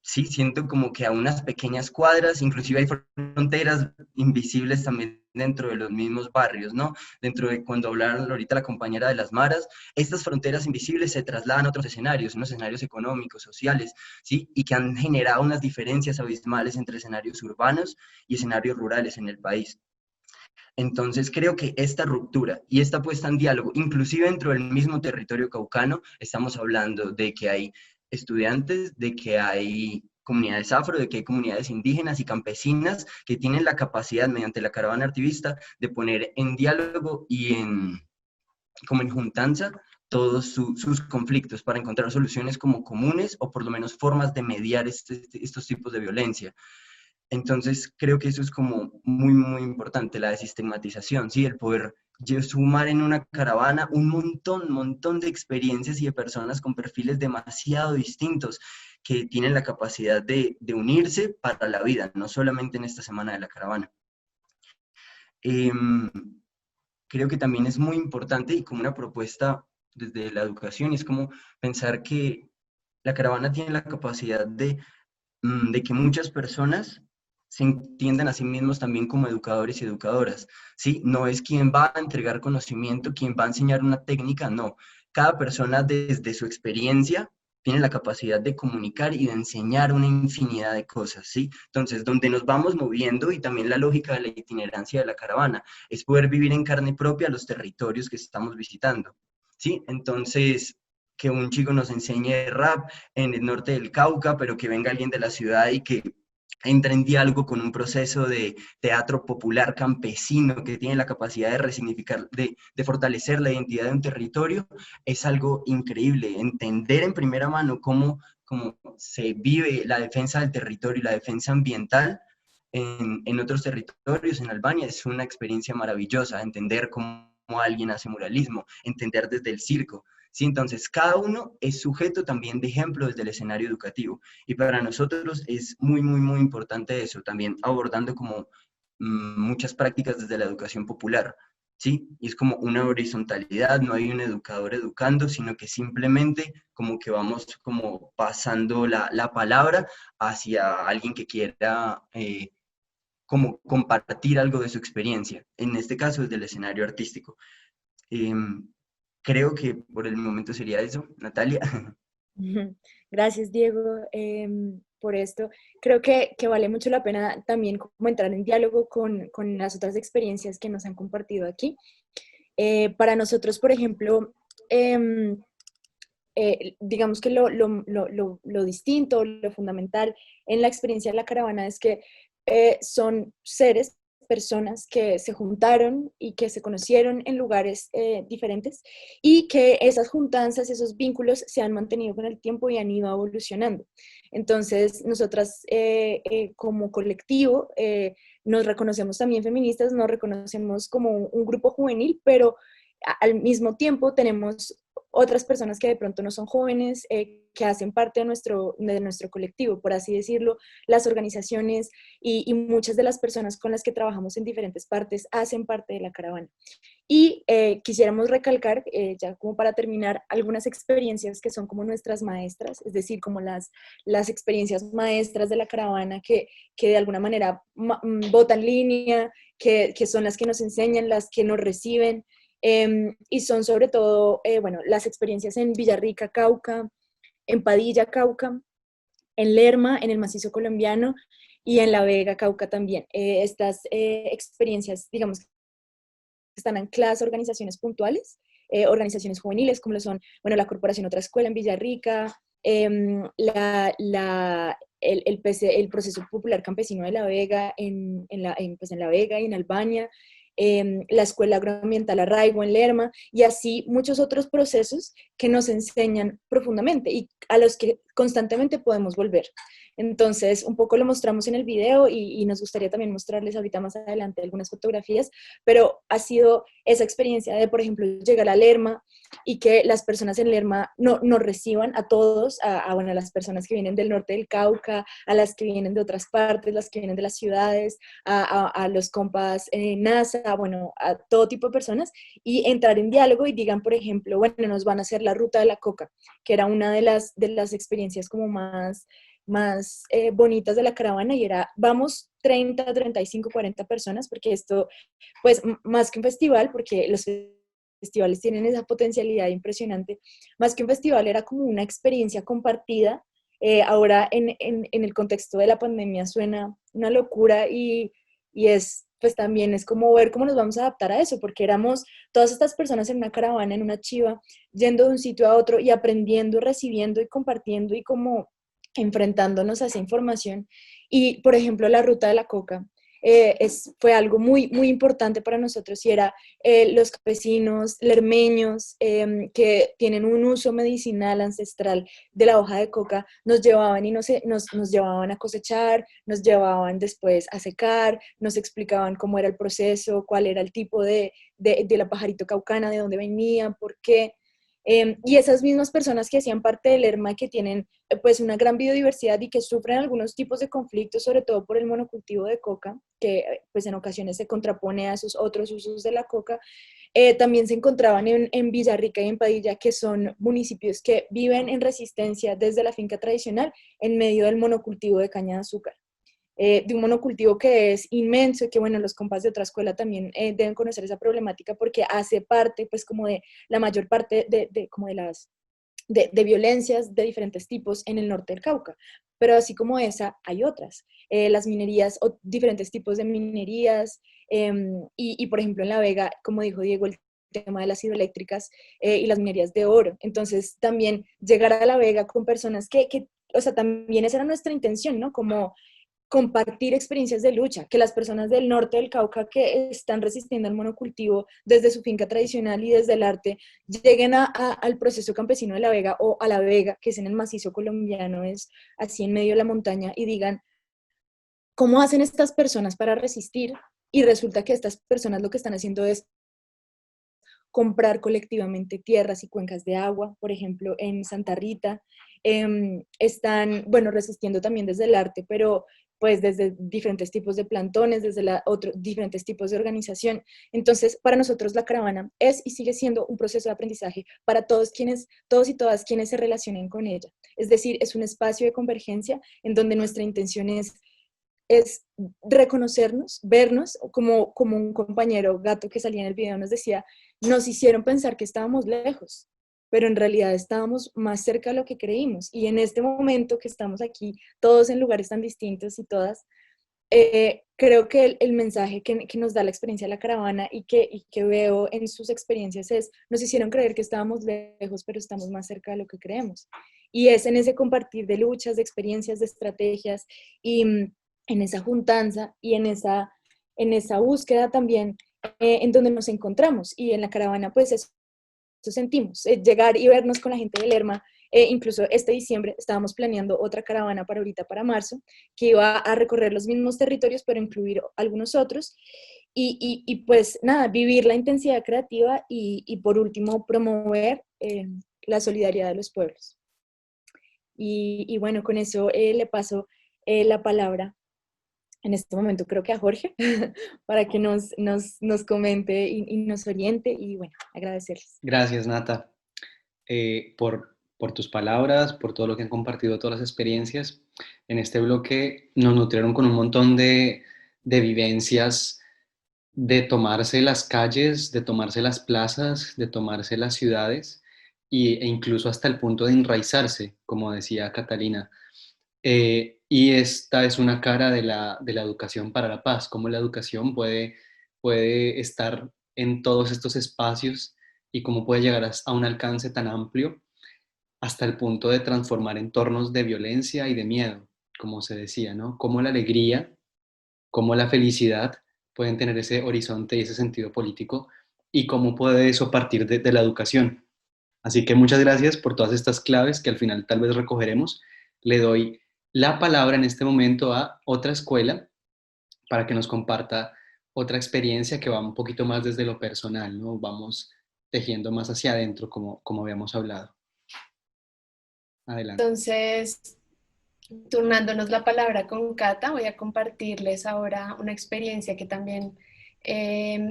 Speaker 10: sí, siento como que a unas pequeñas cuadras, inclusive hay fronteras invisibles también dentro de los mismos barrios, ¿no? Dentro de cuando hablaron ahorita la compañera de las maras, estas fronteras invisibles se trasladan a otros escenarios, unos escenarios económicos, sociales, ¿sí? Y que han generado unas diferencias abismales entre escenarios urbanos y escenarios rurales en el país. Entonces creo que esta ruptura y esta puesta en diálogo, inclusive dentro del mismo territorio caucano, estamos hablando de que hay estudiantes, de que hay comunidades afro, de que hay comunidades indígenas y campesinas que tienen la capacidad mediante la caravana artivista de poner en diálogo y en como en juntanza todos sus conflictos para encontrar soluciones como comunes o por lo menos formas de mediar estos tipos de violencia. Entonces creo que eso es como muy, muy importante, la desestigmatización, ¿sí? El poder sumar en una caravana un montón de experiencias y de personas con perfiles demasiado distintos que tienen la capacidad de unirse para la vida, no solamente en esta semana de la caravana. Creo que también es muy importante y como una propuesta desde la educación, es como pensar que la caravana tiene la capacidad de que muchas personas se entiendan a sí mismos también como educadores y educadoras, ¿sí? No es quien va a entregar conocimiento, quien va a enseñar una técnica, no. Cada persona desde su experiencia tiene la capacidad de comunicar y de enseñar una infinidad de cosas, ¿sí? Entonces, donde nos vamos moviendo y también la lógica de la itinerancia de la caravana es poder vivir en carne propia los territorios que estamos visitando, ¿sí? Entonces, que un chico nos enseñe rap en el norte del Cauca, pero que venga alguien de la ciudad y que entra en diálogo con un proceso de teatro popular campesino que tiene la capacidad de resignificar, de fortalecer la identidad de un territorio, es algo increíble. Entender en primera mano cómo se vive la defensa del territorio y la defensa ambiental en otros territorios, en Albania, es una experiencia maravillosa. Entender cómo alguien hace muralismo, entender desde el circo. ¿Sí? Entonces, cada uno es sujeto también de ejemplo desde el escenario educativo. Y para nosotros es muy, muy, muy importante eso, también abordando como muchas prácticas desde la educación popular, ¿sí? Y es como una horizontalidad, no hay un educador educando, sino que simplemente como que vamos como pasando la palabra hacia alguien que quiera como compartir algo de su experiencia, en este caso desde el escenario artístico. Creo que por el momento sería eso. Natalia.
Speaker 3: Gracias, Diego, por esto. Creo que vale mucho la pena también como entrar en diálogo con las otras experiencias que nos han compartido aquí. Para nosotros, por ejemplo, digamos que lo distinto, lo fundamental en la experiencia de la caravana es que son personas que se juntaron y que se conocieron en lugares diferentes y que esas juntanzas, esos vínculos se han mantenido con el tiempo y han ido evolucionando. Entonces, nosotras como colectivo nos reconocemos también feministas, nos reconocemos como un grupo juvenil, pero al mismo tiempo tenemos otras personas que de pronto no son jóvenes, que hacen parte de nuestro colectivo, por así decirlo. Las organizaciones y muchas de las personas con las que trabajamos en diferentes partes hacen parte de la caravana. Y quisiéramos recalcar, ya como para terminar, algunas experiencias que son como nuestras maestras, es decir, como las experiencias maestras de la caravana que de alguna manera botan línea, que son las que nos enseñan, las que nos reciben, y son sobre todo, bueno, las experiencias en Villarrica, Cauca, en Padilla, Cauca, en Lerma, en el macizo colombiano y en La Vega, Cauca también. Estas experiencias, digamos, están ancladas a organizaciones puntuales, organizaciones juveniles como lo son, bueno, la Corporación Otra Escuela en Villarrica, el Proceso Popular Campesino de La Vega en La Vega y en Albania, la Escuela Agroambiental Arraigo en Lerma, y así muchos otros procesos que nos enseñan profundamente y a los que constantemente podemos volver. Entonces, un poco lo mostramos en el video y nos gustaría también mostrarles ahorita más adelante algunas fotografías, pero ha sido esa experiencia de, por ejemplo, llegar a Lerma y que las personas en Lerma nos reciban a todos, bueno, a las personas que vienen del norte del Cauca, a las que vienen de otras partes, las que vienen de las ciudades, a los compas NASA, bueno, a todo tipo de personas, y entrar en diálogo y digan, por ejemplo, bueno, nos van a hacer la ruta de la coca, que era una de las experiencias como más bonitas de la caravana, y era, vamos 30, 35, 40 personas, porque esto, pues, más que un festival, porque los festivales tienen esa potencialidad impresionante, más que un festival era como una experiencia compartida. Ahora en el contexto de la pandemia suena una locura y es, pues también es como ver cómo nos vamos a adaptar a eso, porque éramos todas estas personas en una caravana, en una chiva, yendo de un sitio a otro y aprendiendo, recibiendo y compartiendo y como enfrentándonos a esa información. Y, por ejemplo, la ruta de la coca fue algo muy, muy importante para nosotros, y era los campesinos lermeños que tienen un uso medicinal ancestral de la hoja de coca, nos llevaban y nos llevaban a cosechar, nos llevaban después a secar, nos explicaban cómo era el proceso, cuál era el tipo de la pajarito caucana, de dónde venía, por qué. Y esas mismas personas que hacían parte del ERMA, que tienen pues una gran biodiversidad y que sufren algunos tipos de conflictos, sobre todo por el monocultivo de coca, que pues en ocasiones se contrapone a esos otros usos de la coca, también se encontraban en Villarrica y en Padilla, que son municipios que viven en resistencia desde la finca tradicional en medio del monocultivo de caña de azúcar. De un monocultivo que es inmenso y que, bueno, los compas de otra escuela también deben conocer esa problemática, porque hace parte, pues, como de la mayor parte de violencias de diferentes tipos en el norte del Cauca. Pero así como esa, hay otras. Las minerías, o diferentes tipos de minerías, y por ejemplo en La Vega, como dijo Diego, el tema de las hidroeléctricas y las minerías de oro. Entonces también llegar a La Vega con personas o sea, también esa era nuestra intención, ¿no? Como compartir experiencias de lucha, que las personas del norte del Cauca que están resistiendo al monocultivo desde su finca tradicional y desde el arte, lleguen al proceso campesino de La Vega, o a La Vega, que es en el macizo colombiano, es así en medio de la montaña, y digan, ¿cómo hacen estas personas para resistir? Y resulta que estas personas lo que están haciendo es comprar colectivamente tierras y cuencas de agua, por ejemplo, en Santa Rita. Están, bueno, resistiendo también desde el arte, pero pues desde diferentes tipos de plantones, desde diferentes tipos de organización. Entonces, para nosotros la caravana es y sigue siendo un proceso de aprendizaje para todos y todas quienes se relacionen con ella. Es decir, es un espacio de convergencia en donde nuestra intención es reconocernos, vernos, como un compañero gato que salía en el video nos decía, nos hicieron pensar que estábamos lejos, pero en realidad estábamos más cerca de lo que creímos. Y en este momento que estamos aquí, todos en lugares tan distintos y todas, creo que el mensaje que nos da la experiencia de la caravana y que veo en sus experiencias es, nos hicieron creer que estábamos lejos, pero estamos más cerca de lo que creemos. Y es en ese compartir de luchas, de experiencias, de estrategias, y en esa juntanza y en esa búsqueda también en donde nos encontramos. Y en la caravana pues eso sentimos, llegar y vernos con la gente del ERMA. Incluso este diciembre estábamos planeando otra caravana para ahorita, para marzo, que iba a recorrer los mismos territorios, pero incluir algunos otros. Y pues nada, vivir la intensidad creativa y por último promover la solidaridad de los pueblos. Y bueno, con eso le paso la palabra en este momento creo que a Jorge, para que nos comente y nos oriente, y bueno, agradecerles.
Speaker 2: Gracias, Nata, por tus palabras, por todo lo que han compartido, todas las experiencias. En este bloque nos nutrieron con un montón de vivencias, de tomarse las calles, de tomarse las plazas, de tomarse las ciudades, e incluso hasta el punto de enraizarse, como decía Catalina. Y esta es una cara de la educación para la paz, cómo la educación puede estar en todos estos espacios y cómo puede llegar a un alcance tan amplio hasta el punto de transformar entornos de violencia y de miedo, como se decía, ¿no? Cómo la alegría, cómo la felicidad pueden tener ese horizonte y ese sentido político, y cómo puede eso partir de la educación. Así que muchas gracias por todas estas claves que al final tal vez recogeremos. Le doy la palabra en este momento a otra escuela para que nos comparta otra experiencia que va un poquito más desde lo personal, ¿no? Vamos tejiendo más hacia adentro, como habíamos hablado. Adelante.
Speaker 19: Entonces, turnándonos la palabra con Cata, voy a compartirles ahora una experiencia que también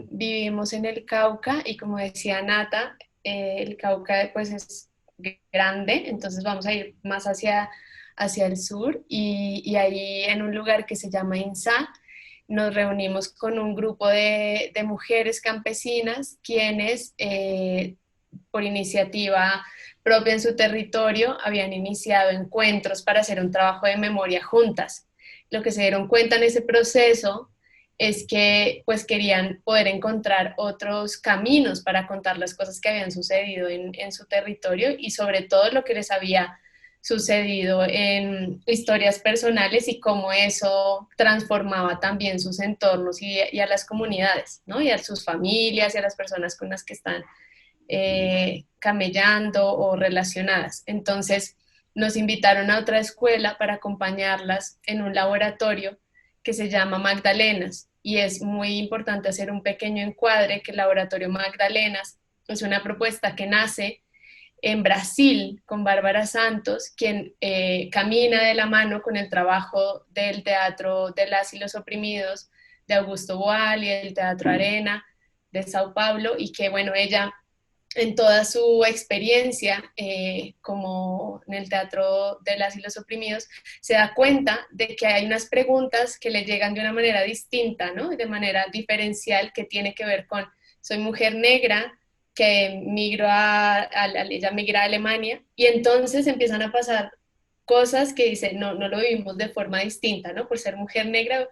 Speaker 19: vivimos en el Cauca, y como decía Nata, el Cauca pues es grande, entonces vamos a ir más hacia el sur, y ahí en un lugar que se llama Insá, nos reunimos con un grupo de mujeres campesinas quienes por iniciativa propia en su territorio habían iniciado encuentros para hacer un trabajo de memoria juntas. Lo que se dieron cuenta en ese proceso es que pues querían poder encontrar otros caminos para contar las cosas que habían sucedido en su territorio, y sobre todo lo que les había sucedido en historias personales y cómo eso transformaba también sus entornos y a las comunidades, ¿no? Y a sus familias y a las personas con las que están camellando o relacionadas. Entonces nos invitaron a otra escuela para acompañarlas en un laboratorio que se llama Magdalenas, y es muy importante hacer un pequeño encuadre que el laboratorio Magdalenas es una propuesta que nace en Brasil con Bárbara Santos, quien camina de la mano con el trabajo del Teatro de las y los Oprimidos de Augusto Boal y el Teatro Arena de Sao Paulo, y que bueno, ella en toda su experiencia como en el Teatro de las y los Oprimidos, se da cuenta de que hay unas preguntas que le llegan de una manera distinta, ¿no? De manera diferencial, que tiene que ver con: soy mujer negra, que ella migra a Alemania, y entonces empiezan a pasar cosas que dice, no lo vivimos de forma distinta, ¿no? Por ser mujer negra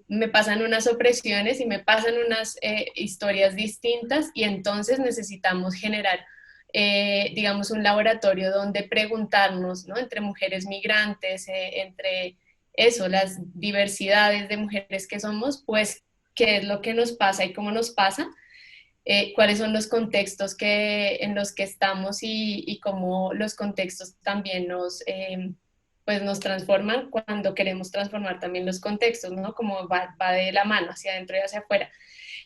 Speaker 19: me pasan unas opresiones y me pasan unas historias distintas, y entonces necesitamos generar, digamos, un laboratorio donde preguntarnos, ¿no? Entre mujeres migrantes, entre eso, las diversidades de mujeres que somos, pues, qué es lo que nos pasa y cómo nos pasa, cuáles son los contextos en los que estamos y cómo los contextos también pues nos transforman cuando queremos transformar también los contextos, ¿no? Como va de la mano, hacia adentro y hacia afuera.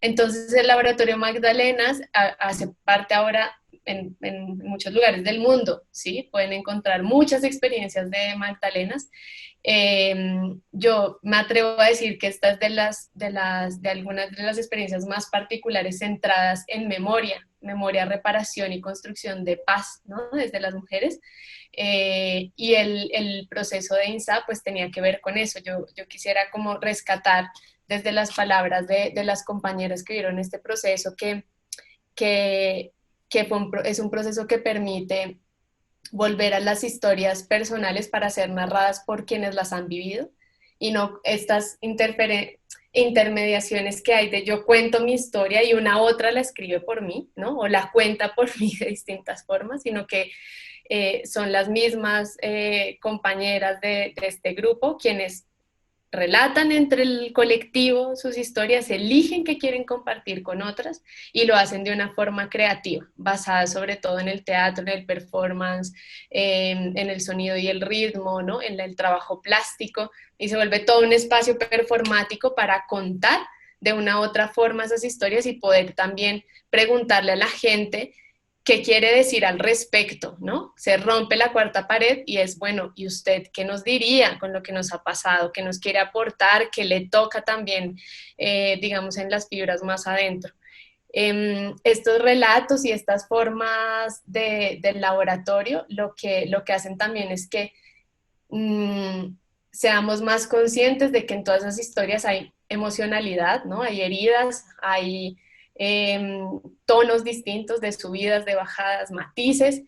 Speaker 19: Entonces el Laboratorio Magdalenas hace parte ahora en muchos lugares del mundo, ¿sí? Pueden encontrar muchas experiencias de Magdalenas. Yo me atrevo a decir que esta es de algunas de las experiencias más particulares centradas en memoria, reparación y construcción de paz, ¿no? Desde las mujeres. Y el proceso de INSA pues tenía que ver con eso. Yo quisiera como rescatar desde las palabras de las compañeras que vieron este proceso es un proceso que permite volver a las historias personales para ser narradas por quienes las han vivido, y no estas intermediaciones que hay de yo cuento mi historia y una otra la escribe por mí, ¿no? O la cuenta por mí de distintas formas, sino que son las mismas compañeras de este grupo quienes relatan entre el colectivo sus historias, eligen qué quieren compartir con otras y lo hacen de una forma creativa, basada sobre todo en el teatro, en el performance, en el sonido y el ritmo, ¿no? En el trabajo plástico, y se vuelve todo un espacio performático para contar de una u otra forma esas historias y poder también preguntarle a la gente qué quiere decir al respecto, ¿no? Se rompe la cuarta pared y es, bueno, ¿y usted qué nos diría con lo que nos ha pasado? ¿Qué nos quiere aportar? ¿Qué le toca también, digamos, en las fibras más adentro? Estos relatos y estas formas del laboratorio lo que hacen también es que seamos más conscientes de que en todas esas historias hay emocionalidad, ¿no? Hay heridas, hay tonos distintos de subidas, de bajadas, matices,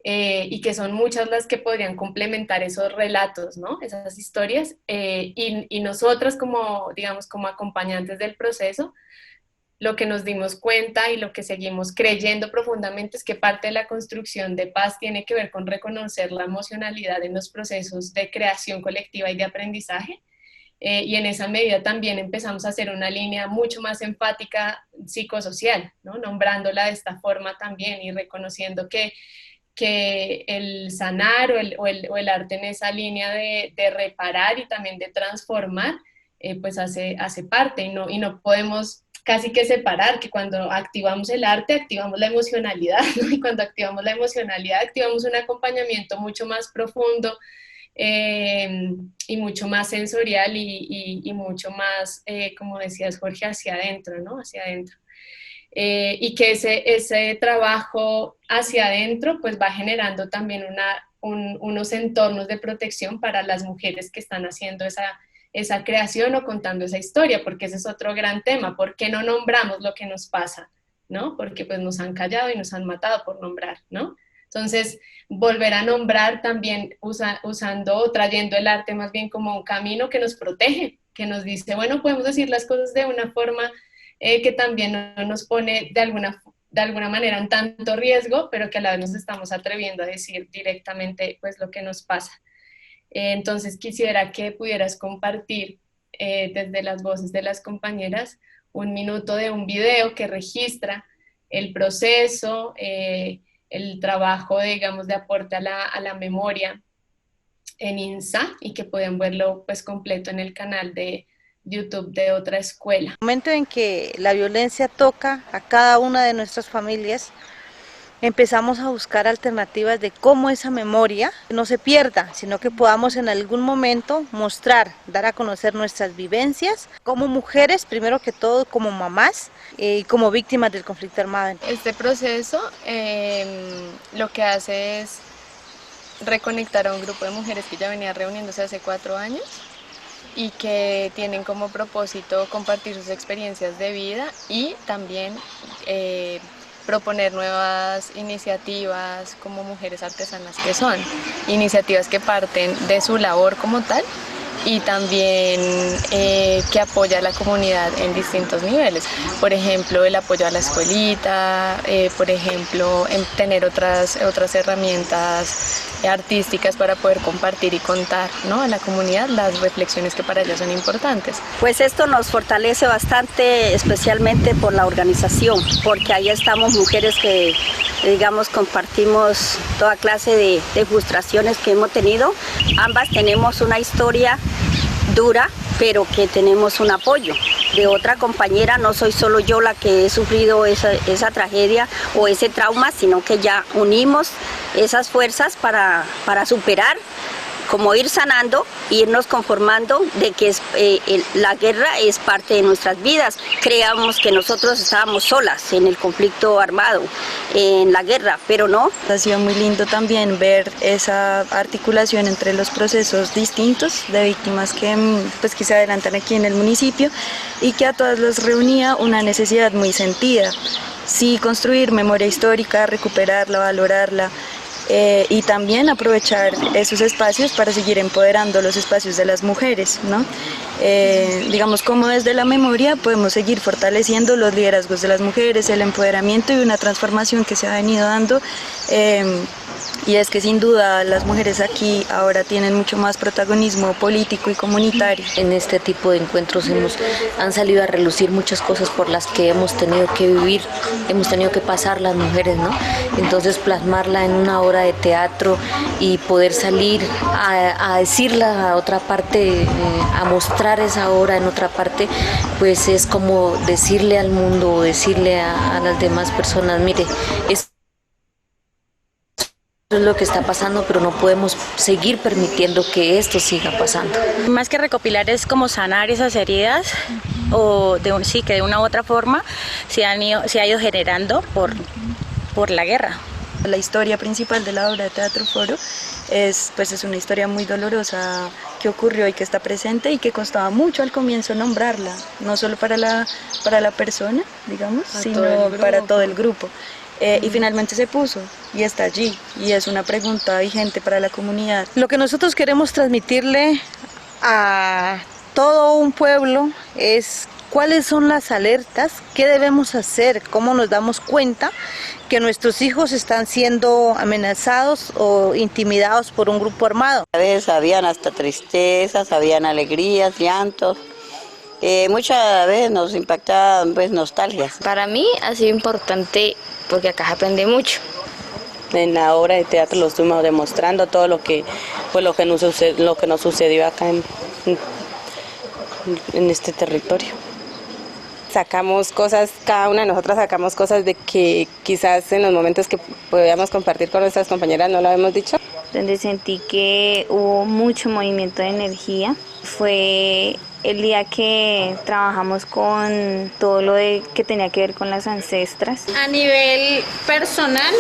Speaker 19: y que son muchas las que podrían complementar esos relatos, ¿no? Esas historias, y nosotras como, digamos, como acompañantes del proceso, lo que nos dimos cuenta y lo que seguimos creyendo profundamente es que parte de la construcción de paz tiene que ver con reconocer la emocionalidad en los procesos de creación colectiva y de aprendizaje. Y en esa medida también empezamos a hacer una línea mucho más empática psicosocial, ¿no? Nombrándola de esta forma también y reconociendo que el sanar o el arte en esa línea de reparar y también de transformar, pues hace parte y no podemos casi que separar que cuando activamos el arte activamos la emocionalidad, ¿no? Y cuando activamos la emocionalidad activamos un acompañamiento mucho más profundo, y mucho más sensorial y mucho más, como decías Jorge, hacia adentro, ¿no? Hacia adentro. Y que ese trabajo hacia adentro pues va generando también unos entornos de protección para las mujeres que están haciendo esa creación o contando esa historia, porque ese es otro gran tema. ¿Por qué no nombramos lo que nos pasa? ¿No? Porque pues nos han callado y nos han matado por nombrar, ¿no? Entonces, volver a nombrar también trayendo el arte más bien como un camino que nos protege, que nos dice, bueno, podemos decir las cosas de una forma que también no nos pone de de alguna manera en tanto riesgo, pero que a la vez nos estamos atreviendo a decir directamente pues lo que nos pasa. Entonces quisiera que pudieras compartir desde las voces de las compañeras un minuto de un video que registra el proceso, el trabajo, digamos, de aporte a la memoria en INSA, y que pueden verlo pues completo en el canal de YouTube de Otra Escuela.
Speaker 20: En el momento en que la violencia toca a cada una de nuestras familias, empezamos a buscar alternativas de cómo esa memoria no se pierda, sino que podamos en algún momento mostrar, dar a conocer nuestras vivencias como mujeres, primero que todo como mamás y como víctimas del conflicto armado.
Speaker 19: Este proceso lo que hace es reconectar a un grupo de mujeres que ya venía reuniéndose hace 4 años y que tienen como propósito compartir sus experiencias de vida y también proponer nuevas iniciativas como mujeres artesanas, que son iniciativas que parten de su labor como tal y también que apoya a la comunidad en distintos niveles. Por ejemplo, el apoyo a la escuelita, por ejemplo, en tener otras herramientas artísticas para poder compartir y contar, ¿no?, a la comunidad las reflexiones que para ellas son importantes.
Speaker 21: Pues esto nos fortalece bastante, especialmente por la organización, porque ahí estamos mujeres que, digamos, compartimos toda clase de frustraciones que hemos tenido. Ambas tenemos una historia dura, pero que tenemos un apoyo de otra compañera. No soy solo yo la que he sufrido esa tragedia o ese trauma, sino que ya unimos esas fuerzas para superar, como ir sanando, irnos conformando de que la guerra es parte de nuestras vidas. Creíamos que nosotros estábamos solas en el conflicto armado, en la guerra, pero no.
Speaker 22: Ha sido muy lindo también ver esa articulación entre los procesos distintos de víctimas que se adelantan aquí en el municipio y que a todas las reunía una necesidad muy sentida. Sí, construir memoria histórica, recuperarla, valorarla, y también aprovechar esos espacios para seguir empoderando los espacios de las mujeres, ¿no? Digamos, como desde la memoria podemos seguir fortaleciendo los liderazgos de las mujeres, el empoderamiento y una transformación que se ha venido dando, y es que sin duda las mujeres aquí ahora tienen mucho más protagonismo político y comunitario.
Speaker 23: En este tipo de encuentros han salido a relucir muchas cosas por las que hemos tenido que vivir, hemos tenido que pasar las mujeres, ¿no? Entonces plasmarla en una obra de teatro y poder salir a decirla a otra parte, a mostrar esa obra en otra parte, pues es como decirle al mundo, decirle a las demás personas, mire, es lo que está pasando, pero no podemos seguir permitiendo que esto siga pasando.
Speaker 20: Más que recopilar es como sanar esas heridas, o que de una u otra forma se ha ido generando por la guerra.
Speaker 22: La historia principal de la obra de Teatro Foro es una historia muy dolorosa que ocurrió y que está presente y que costaba mucho al comienzo nombrarla, no solo para la persona, digamos, sino para todo el grupo. Y finalmente se puso y está allí y es una pregunta vigente para la comunidad.
Speaker 20: Lo que nosotros queremos transmitirle a todo un pueblo es cuáles son las alertas, qué debemos hacer, cómo nos damos cuenta que nuestros hijos están siendo amenazados o intimidados por un grupo armado.
Speaker 24: A veces habían hasta tristezas, habían alegrías, llantos. Muchas veces nos impactaban nostalgias.
Speaker 25: Para mí ha sido importante porque acá se aprende mucho.
Speaker 26: En la obra de teatro lo estuvimos demostrando todo lo que nos sucedió acá en este territorio. Sacamos cosas, cada una de nosotras sacamos cosas de que quizás en los momentos que podíamos compartir con nuestras compañeras no lo habíamos dicho.
Speaker 27: Donde sentí que hubo mucho movimiento de energía fue el día que trabajamos con todo lo que tenía que ver con las ancestras.
Speaker 28: A nivel personal,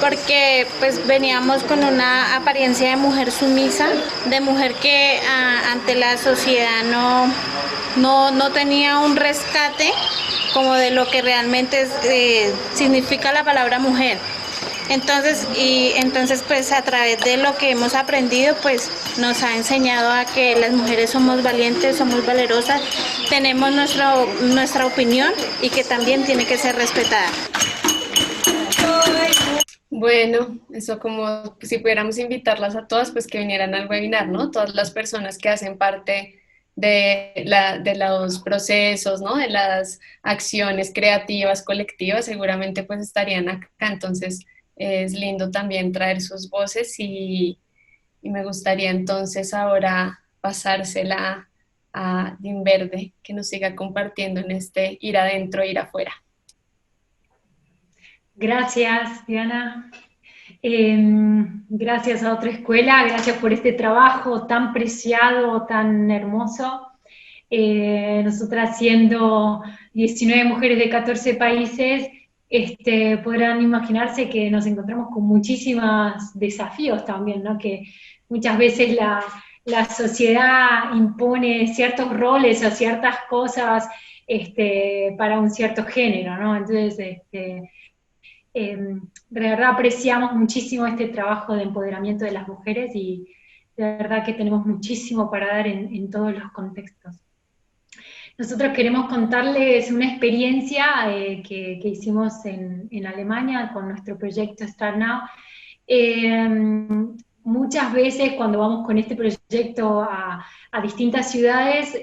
Speaker 28: porque pues veníamos con una apariencia de mujer sumisa, de mujer que ante la sociedad no tenía un rescate como de lo que realmente significa la palabra mujer. Entonces pues a través de lo que hemos aprendido, pues nos ha enseñado a que las mujeres somos valientes, somos valerosas, tenemos nuestra opinión y que también tiene que ser respetada.
Speaker 19: Bueno, eso como si pudiéramos invitarlas a todas, pues que vinieran al webinar, ¿no? Todas las personas que hacen parte de los procesos, ¿no? De las acciones creativas, colectivas, seguramente pues estarían acá. Entonces es lindo también traer sus voces y me gustaría entonces ahora pasársela a Dinverde, que nos siga compartiendo en este ir adentro, ir afuera.
Speaker 1: Gracias, Diana. Gracias a Otra Escuela, gracias por este trabajo tan preciado, tan hermoso. Nosotras siendo 19 mujeres de 14 países, podrán imaginarse que nos encontramos con muchísimos desafíos también, ¿no? Que muchas veces la sociedad impone ciertos roles o ciertas cosas para un cierto género, ¿no? Entonces, de verdad apreciamos muchísimo este trabajo de empoderamiento de las mujeres y de verdad que tenemos muchísimo para dar en todos los contextos. Nosotros queremos contarles una experiencia que hicimos en Alemania con nuestro proyecto Start Now. Muchas veces cuando vamos con este proyecto a distintas ciudades,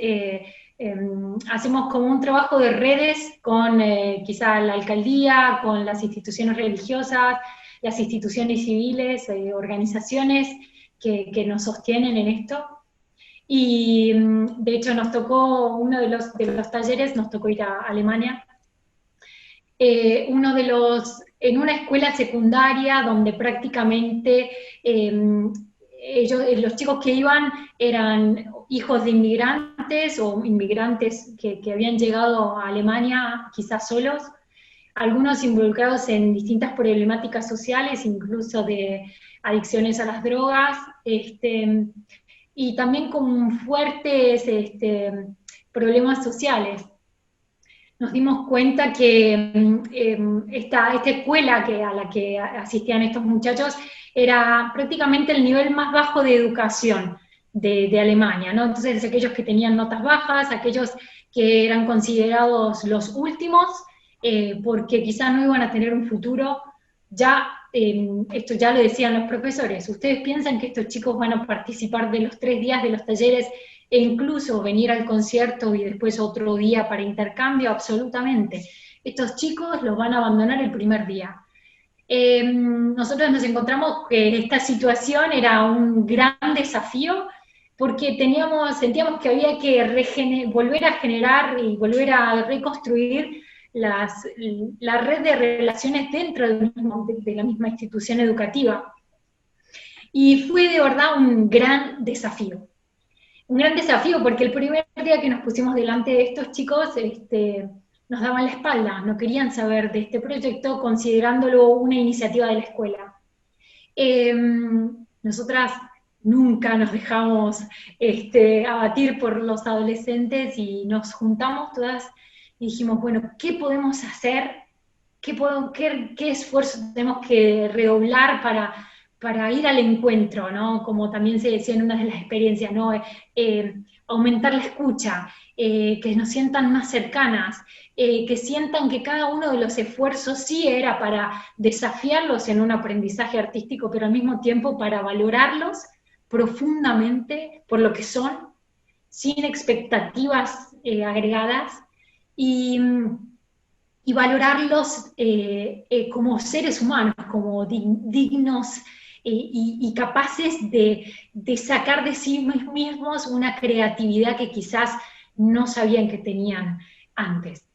Speaker 1: hacemos como un trabajo de redes con quizá la alcaldía, con las instituciones religiosas, las instituciones civiles, organizaciones que nos sostienen en esto. Y de hecho nos tocó, uno de los talleres nos tocó ir a Alemania, en una escuela secundaria donde prácticamente los chicos que iban eran hijos de inmigrantes o inmigrantes que habían llegado a Alemania quizás solos, algunos involucrados en distintas problemáticas sociales, incluso de adicciones a las drogas, y también con fuertes problemas sociales. Nos dimos cuenta que esta escuela a la que asistían estos muchachos era prácticamente el nivel más bajo de educación de Alemania, ¿no? Entonces aquellos que tenían notas bajas, aquellos que eran considerados los últimos, porque quizás no iban a tener un futuro, esto ya lo decían los profesores, ¿ustedes piensan que estos chicos van a participar de los 3 días de los talleres e incluso venir al concierto y después otro día para intercambio? Absolutamente. Estos chicos los van a abandonar el primer día. Nosotros nos encontramos que esta situación era un gran desafío porque sentíamos que había que volver a generar y volver a reconstruir la red de relaciones dentro de la misma institución educativa. Y fue de verdad un gran desafío. Un gran desafío porque el primer día que nos pusimos delante de estos chicos, nos daban la espalda, no querían saber de este proyecto, considerándolo una iniciativa de la escuela. Nosotras nunca nos dejamos abatir por los adolescentes y nos juntamos todas y dijimos, bueno, ¿qué podemos hacer? ¿Qué esfuerzo tenemos que redoblar para ir al encuentro, ¿no? Como también se decía en una de las experiencias, ¿no? Aumentar la escucha, que nos sientan más cercanas, que sientan que cada uno de los esfuerzos sí era para desafiarlos en un aprendizaje artístico, pero al mismo tiempo para valorarlos profundamente por lo que son, sin expectativas agregadas, y valorarlos como seres humanos, como dignos y capaces de sacar de sí mismos una creatividad que quizás no sabían que tenían antes.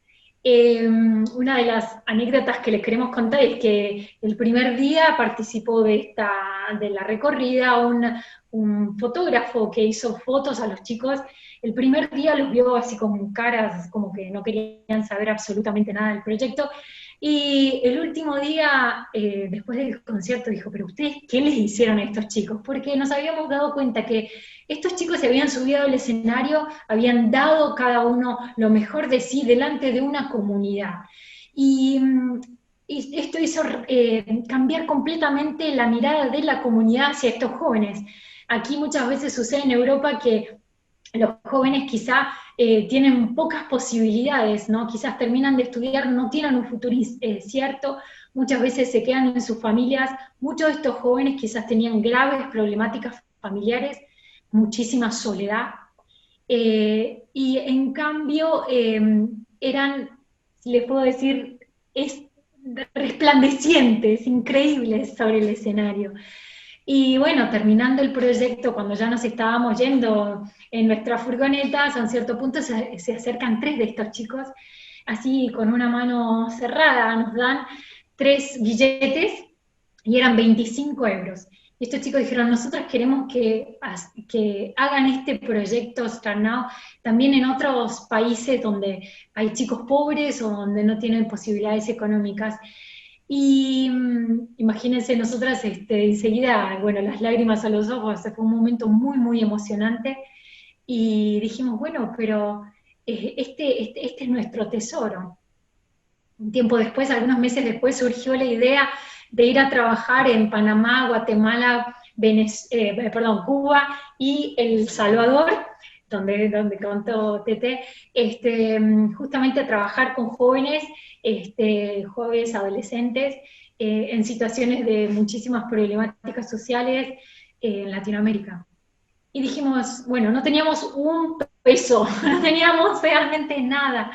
Speaker 1: Una de las anécdotas que les queremos contar es que el primer día participó de la recorrida un fotógrafo que hizo fotos a los chicos. El primer día los vio así con caras como que no querían saber absolutamente nada del proyecto, y el último día, después del concierto, dijo, pero ¿ustedes qué les hicieron a estos chicos? Porque nos habíamos dado cuenta que estos chicos se habían subido al escenario, habían dado cada uno lo mejor de sí delante de una comunidad. Y esto hizo cambiar completamente la mirada de la comunidad hacia estos jóvenes. Aquí muchas veces sucede en Europa que los jóvenes quizá tienen pocas posibilidades, ¿no? Quizás terminan de estudiar, no tienen un futuro cierto, muchas veces se quedan en sus familias, muchos de estos jóvenes quizás tenían graves problemáticas familiares, muchísima soledad, y en cambio eran, si les puedo decir, resplandecientes, increíbles sobre el escenario. Y bueno, terminando el proyecto, cuando ya nos estábamos yendo en nuestras furgonetas, a un cierto punto se acercan 3 de estos chicos, así con una mano cerrada, nos dan 3 billetes y eran 25 euros. Y estos chicos dijeron, nosotros queremos que hagan este proyecto Starnow también en otros países donde hay chicos pobres o donde no tienen posibilidades económicas. Y imagínense, nosotras enseguida, bueno, las lágrimas a los ojos, fue un momento muy, muy emocionante, y dijimos, bueno, pero este es nuestro tesoro. Un tiempo después, algunos meses después, surgió la idea de ir a trabajar en Panamá, Guatemala, Cuba y El Salvador, donde contó Tete, justamente a trabajar con jóvenes, jóvenes adolescentes, en situaciones de muchísimas problemáticas sociales en Latinoamérica. Y dijimos, bueno, no teníamos un peso, no teníamos realmente nada.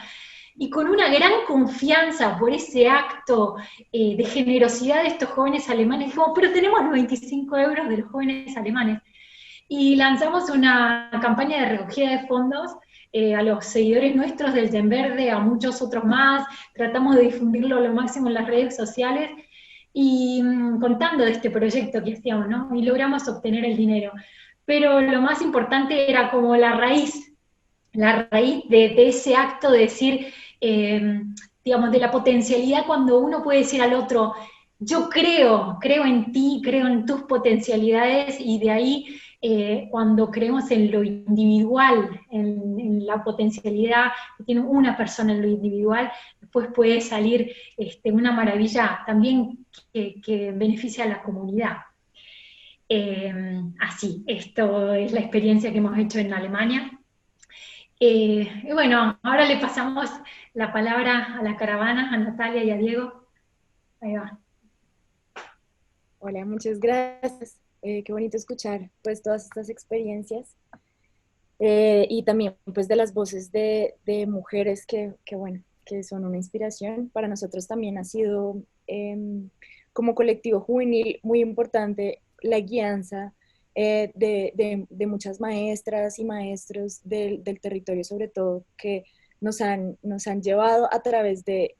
Speaker 1: Y con una gran confianza por ese acto de generosidad de estos jóvenes alemanes, dijimos, pero tenemos los 25 euros de los jóvenes alemanes. Y lanzamos una campaña de recogida de fondos a los seguidores nuestros del Yen Verde, a muchos otros más, tratamos de difundirlo lo máximo en las redes sociales, y contando de este proyecto que hacíamos, ¿no? Y logramos obtener el dinero. Pero lo más importante era como la raíz de ese acto de decir, digamos, de la potencialidad cuando uno puede decir al otro, yo creo en ti, creo en tus potencialidades, y de ahí, cuando creemos en lo individual, en la potencialidad que tiene una persona en lo individual, después puede salir una maravilla también que beneficia a la comunidad. Así, esto es la experiencia que hemos hecho en Alemania. Y bueno, ahora le pasamos la palabra a la caravana, a Natalia y a Diego. Ahí va.
Speaker 3: Hola, muchas gracias. Qué bonito escuchar pues todas estas experiencias, y también pues de las voces de mujeres que bueno, que son una inspiración. Para nosotros también ha sido como colectivo juvenil muy importante la guianza de muchas maestras y maestros del territorio, sobre todo, que nos han llevado a través de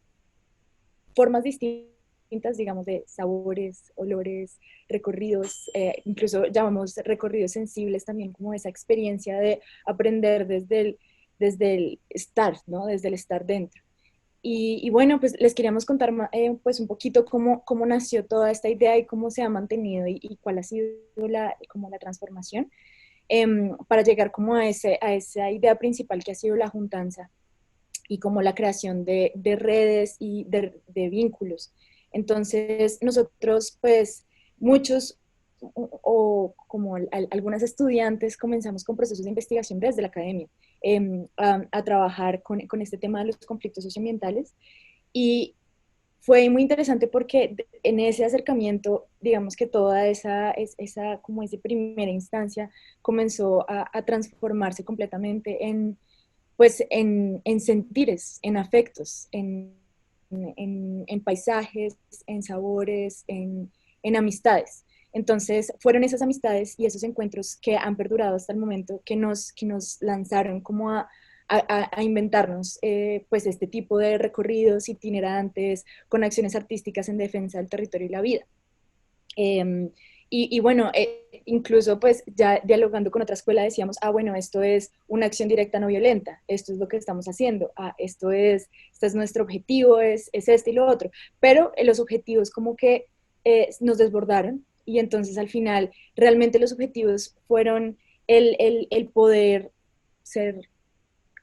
Speaker 3: formas distintas, digamos, de sabores, olores, recorridos, incluso llamamos recorridos sensibles también, como esa experiencia de aprender desde el estar, ¿no? Desde el estar dentro. Y bueno, pues les queríamos contar pues un poquito cómo nació toda esta idea y cómo se ha mantenido y cuál ha sido como la transformación, para llegar como a esa idea principal que ha sido la juntanza y como la creación de redes y de vínculos. Entonces nosotros pues muchos o como algunas estudiantes comenzamos con procesos de investigación desde la academia, a trabajar con este tema de los conflictos socioambientales, y fue muy interesante porque en ese acercamiento, digamos que toda esa primera instancia comenzó a transformarse completamente en sentires, en afectos, en paisajes, en sabores, en amistades. Entonces fueron esas amistades y esos encuentros que han perdurado hasta el momento que nos lanzaron como a inventarnos pues este tipo de recorridos itinerantes con acciones artísticas en defensa del territorio y la vida. Y bueno, incluso pues ya dialogando con otra escuela decíamos, bueno, esto es una acción directa no violenta, esto es lo que estamos haciendo, este es nuestro objetivo, es este y lo otro, pero los objetivos como que nos desbordaron, y entonces al final realmente los objetivos fueron el poder ser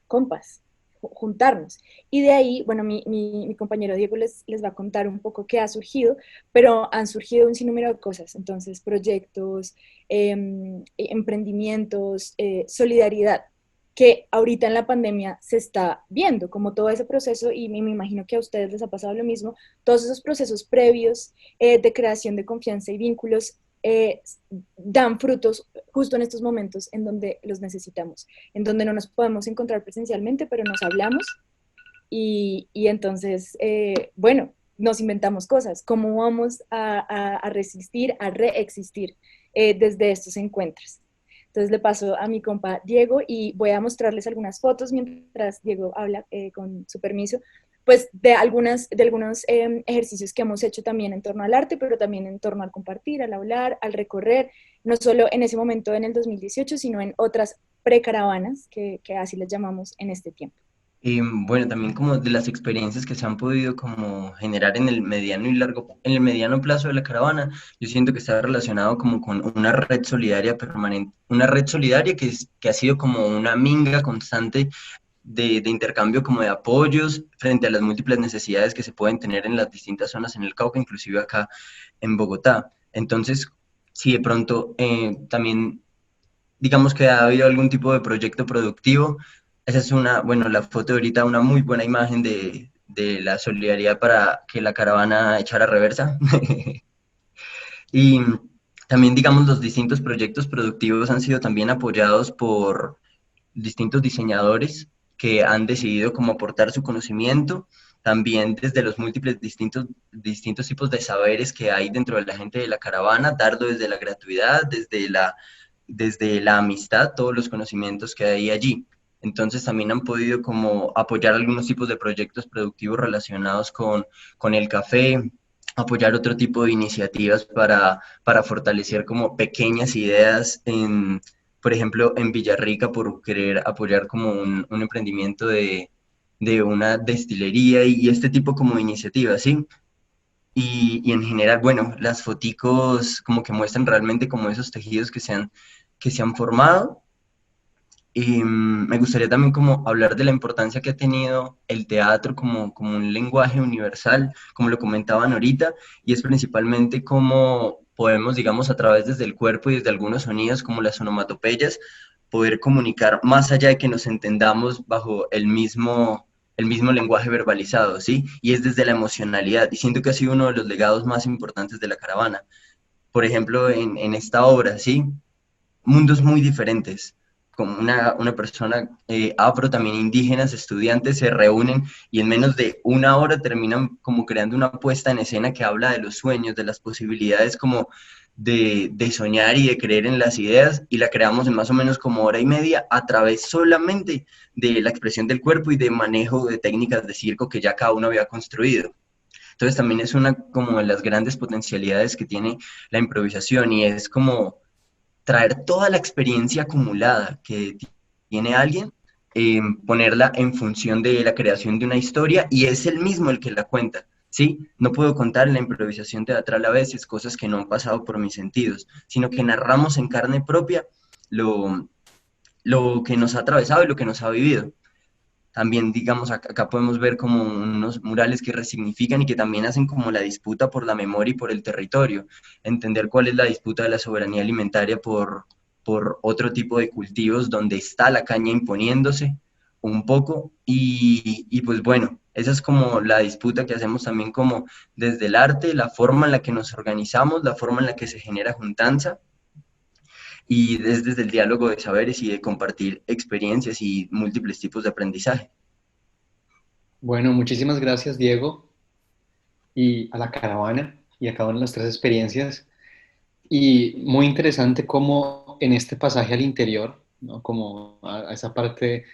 Speaker 3: compas, juntarnos. Y de ahí, bueno, mi compañero Diego les va a contar un poco qué ha surgido, pero han surgido un sinnúmero de cosas, entonces proyectos, emprendimientos, solidaridad. que ahorita en la pandemia se está viendo, como todo ese proceso, y me imagino que a ustedes les ha pasado lo mismo, todos esos procesos previos de creación de confianza y vínculos dan frutos justo en estos momentos en donde los necesitamos, en donde no nos podemos encontrar presencialmente, pero nos hablamos y entonces, bueno, nos inventamos cosas. ¿Cómo vamos a resistir, a reexistir desde estos encuentros? Entonces le paso a mi compa Diego y voy a mostrarles algunas fotos mientras Diego habla, con su permiso, pues de algunos ejercicios que hemos hecho también en torno al arte, pero también en torno al compartir, al hablar, al recorrer, no solo en ese momento en el 2018, sino en otras precaravanas, que así les llamamos en este tiempo.
Speaker 10: Bueno, también como de las experiencias que se han podido como generar en el mediano plazo de la caravana, yo siento que está relacionado como con una red solidaria permanente, una red solidaria que ha sido como una minga constante de intercambio como de apoyos frente a las múltiples necesidades que se pueden tener en las distintas zonas en el Cauca, inclusive acá en Bogotá. Entonces, si de pronto también digamos que ha habido algún tipo de proyecto productivo, esa es la foto de ahorita, una muy buena imagen de la solidaridad para que la caravana echara reversa. Y también, digamos, los distintos proyectos productivos han sido también apoyados por distintos diseñadores que han decidido como aportar su conocimiento, también desde los múltiples distintos tipos de saberes que hay dentro de la gente de la caravana, darlo desde la gratuidad, desde la amistad, todos los conocimientos que hay allí. Entonces también han podido como apoyar algunos tipos de proyectos productivos relacionados con el café, apoyar otro tipo de iniciativas para fortalecer como pequeñas ideas, por ejemplo, en Villarrica, por querer apoyar como un emprendimiento de una destilería y este tipo como de iniciativas, ¿sí? Y en general, bueno, las foticos como que muestran realmente como esos tejidos que se han formado. Y me gustaría también como hablar de la importancia que ha tenido el teatro como un lenguaje universal, como lo comentaban ahorita, y es principalmente cómo podemos, digamos, a través desde el cuerpo y desde algunos sonidos como las onomatopeyas, poder comunicar más allá de que nos entendamos bajo el mismo lenguaje verbalizado, ¿sí? Y es desde la emocionalidad, y siento que ha sido uno de los legados más importantes de la caravana. Por ejemplo, en esta obra, ¿sí? Mundos muy diferentes, como una persona afro, también indígenas, estudiantes, se reúnen y en menos de una hora terminan como creando una puesta en escena que habla de los sueños, de las posibilidades como de soñar y de creer en las ideas, y la creamos en más o menos como hora y media a través solamente de la expresión del cuerpo y de manejo de técnicas de circo que ya cada uno había construido. Entonces también es una como de las grandes potencialidades que tiene la improvisación, y es como traer toda la experiencia acumulada que tiene alguien, ponerla en función de la creación de una historia, y es él mismo el que la cuenta, ¿sí? No puedo contar en la improvisación teatral a veces cosas que no han pasado por mis sentidos, sino que narramos en carne propia lo que nos ha atravesado y lo que nos ha vivido. También, digamos, acá podemos ver como unos murales que resignifican y que también hacen como la disputa por la memoria y por el territorio, entender cuál es la disputa de la soberanía alimentaria por otro tipo de cultivos donde está la caña imponiéndose un poco, y pues bueno, esa es como la disputa que hacemos también como desde el arte, la forma en la que nos organizamos, la forma en la que se genera juntanza, y desde el diálogo de saberes y de compartir experiencias y múltiples tipos de aprendizaje.
Speaker 2: Bueno, muchísimas gracias, Diego, y a la caravana y a cada una de las tres experiencias. Y muy interesante cómo en este pasaje al interior, ¿no? Como a esa parte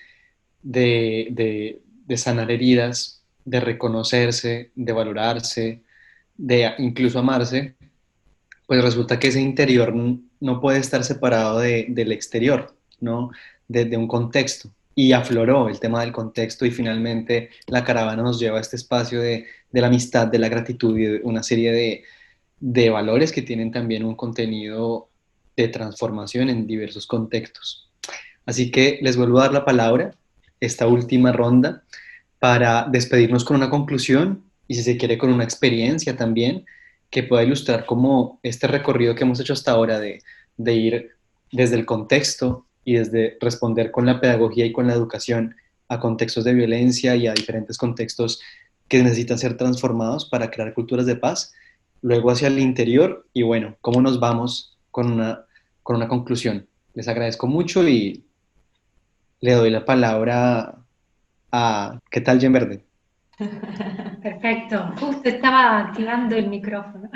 Speaker 2: de sanar heridas, de reconocerse, de valorarse, de incluso amarse, pues resulta que ese interior no puede estar separado del exterior, ¿no? De un contexto. Y afloró el tema del contexto, y finalmente la caravana nos lleva a este espacio de la amistad, de la gratitud y de una serie de valores que tienen también un contenido de transformación en diversos contextos. Así que les vuelvo a dar la palabra, esta última ronda, para despedirnos con una conclusión y, si se quiere, con una experiencia también que pueda ilustrar como este recorrido que hemos hecho hasta ahora de ir desde el contexto y desde responder con la pedagogía y con la educación a contextos de violencia y a diferentes contextos que necesitan ser transformados para crear culturas de paz, luego hacia el interior y bueno, cómo nos vamos con una conclusión. Les agradezco mucho y le doy la palabra a ¿qué tal, Jen Verde?
Speaker 1: Perfecto, justo estaba activando el micrófono.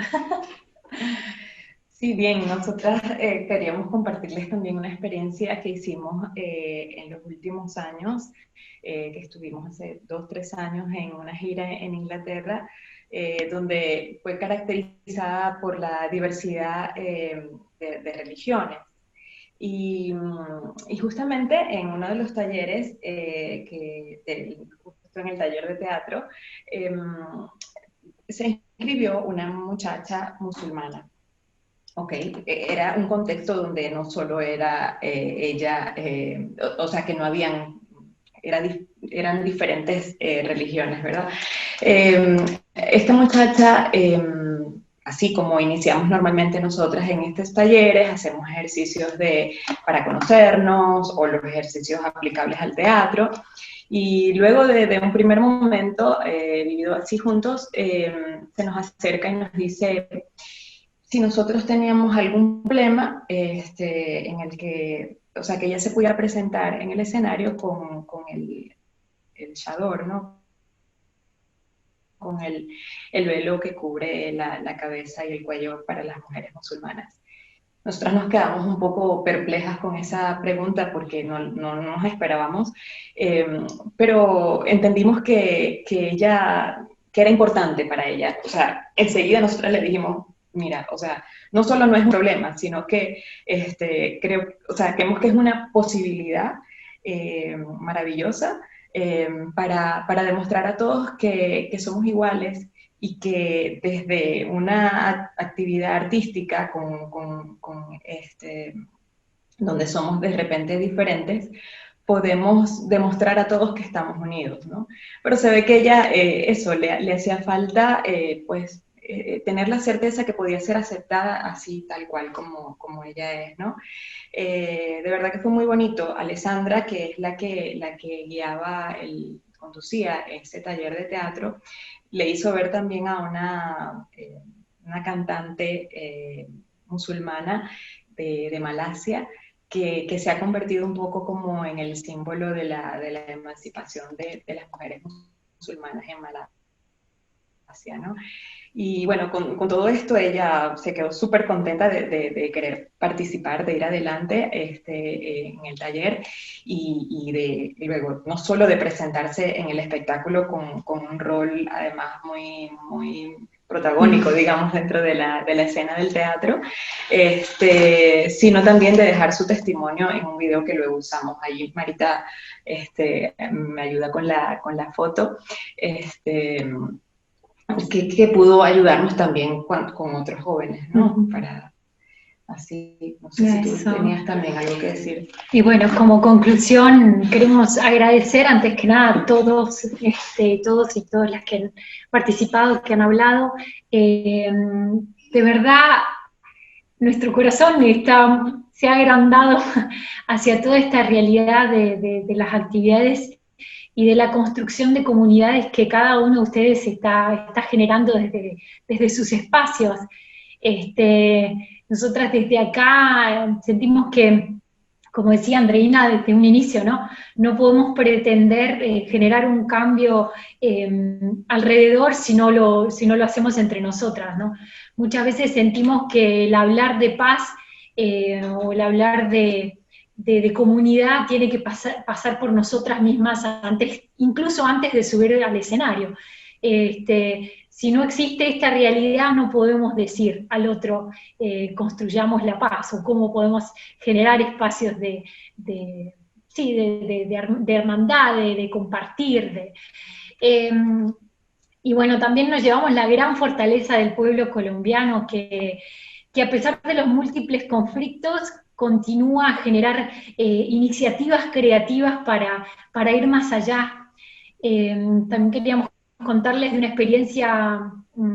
Speaker 5: Sí, bien, nosotras queríamos compartirles también una experiencia que hicimos en los últimos años, que estuvimos hace 2-3 años en una gira en Inglaterra, donde fue caracterizada por la diversidad de religiones. Y justamente en uno de los talleres, justo en el taller de teatro, se inscribió una muchacha musulmana. Okay. Era un contexto donde no solo era ella, o sea que no habían, eran diferentes religiones, ¿verdad? Esta muchacha, así como iniciamos normalmente nosotras en estos talleres, hacemos ejercicios para conocernos o los ejercicios aplicables al teatro, y luego de un primer momento vivido así juntos, se nos acerca y nos dice si nosotros teníamos algún problema en el que, o sea, que ella se pudiera presentar en el escenario con el chador, ¿no? Con el velo que cubre la cabeza y el cuello para las mujeres musulmanas. Nosotras nos quedamos un poco perplejas con esa pregunta porque no nos esperábamos, pero entendimos que era importante para ella. O sea, enseguida nosotras le dijimos, mira, o sea, no solo no es un problema, sino que creemos que es una posibilidad maravillosa para demostrar a todos que somos iguales y que desde una actividad artística donde somos de repente diferentes, podemos demostrar a todos que estamos unidos, ¿no? Pero se ve que ella, le hacía falta, tener la certeza que podía ser aceptada así, tal cual como ella es, ¿no? De verdad que fue muy bonito. Alessandra, que es la que conducía ese taller de teatro, le hizo ver también a una cantante musulmana de Malasia, que se ha convertido un poco como en el símbolo de la emancipación de las mujeres musulmanas en Malasia, ¿no? Y bueno, con todo esto ella se quedó súper contenta de querer participar, de ir adelante en el taller y luego no solo de presentarse en el espectáculo con un rol además muy, muy protagónico, digamos, dentro de la escena del teatro, sino también de dejar su testimonio en un video que luego usamos. Allí Marita me ayuda con la foto, que pudo ayudarnos también con otros jóvenes, ¿no? Para así, no sé si tú tenías también algo que decir.
Speaker 1: Y bueno, como conclusión, queremos agradecer antes que nada a todos y todas las que han participado, que han hablado. De verdad, nuestro corazón se ha agrandado hacia toda esta realidad de las actividades y de la construcción de comunidades que cada uno de ustedes está generando desde sus espacios. Nosotras desde acá sentimos que, como decía Andreina desde un inicio, no podemos pretender generar un cambio alrededor si no lo hacemos entre nosotras, ¿no? Muchas veces sentimos que el hablar de paz o el hablar de comunidad tiene que pasar por nosotras mismas incluso antes de subir al escenario. Si no existe esta realidad, no podemos decir al otro, construyamos la paz, o cómo podemos generar espacios de hermandad, de compartir. Y bueno, también nos llevamos la gran fortaleza del pueblo colombiano, que a pesar de los múltiples conflictos, continúa a generar iniciativas creativas para ir más allá. También queríamos contarles de una experiencia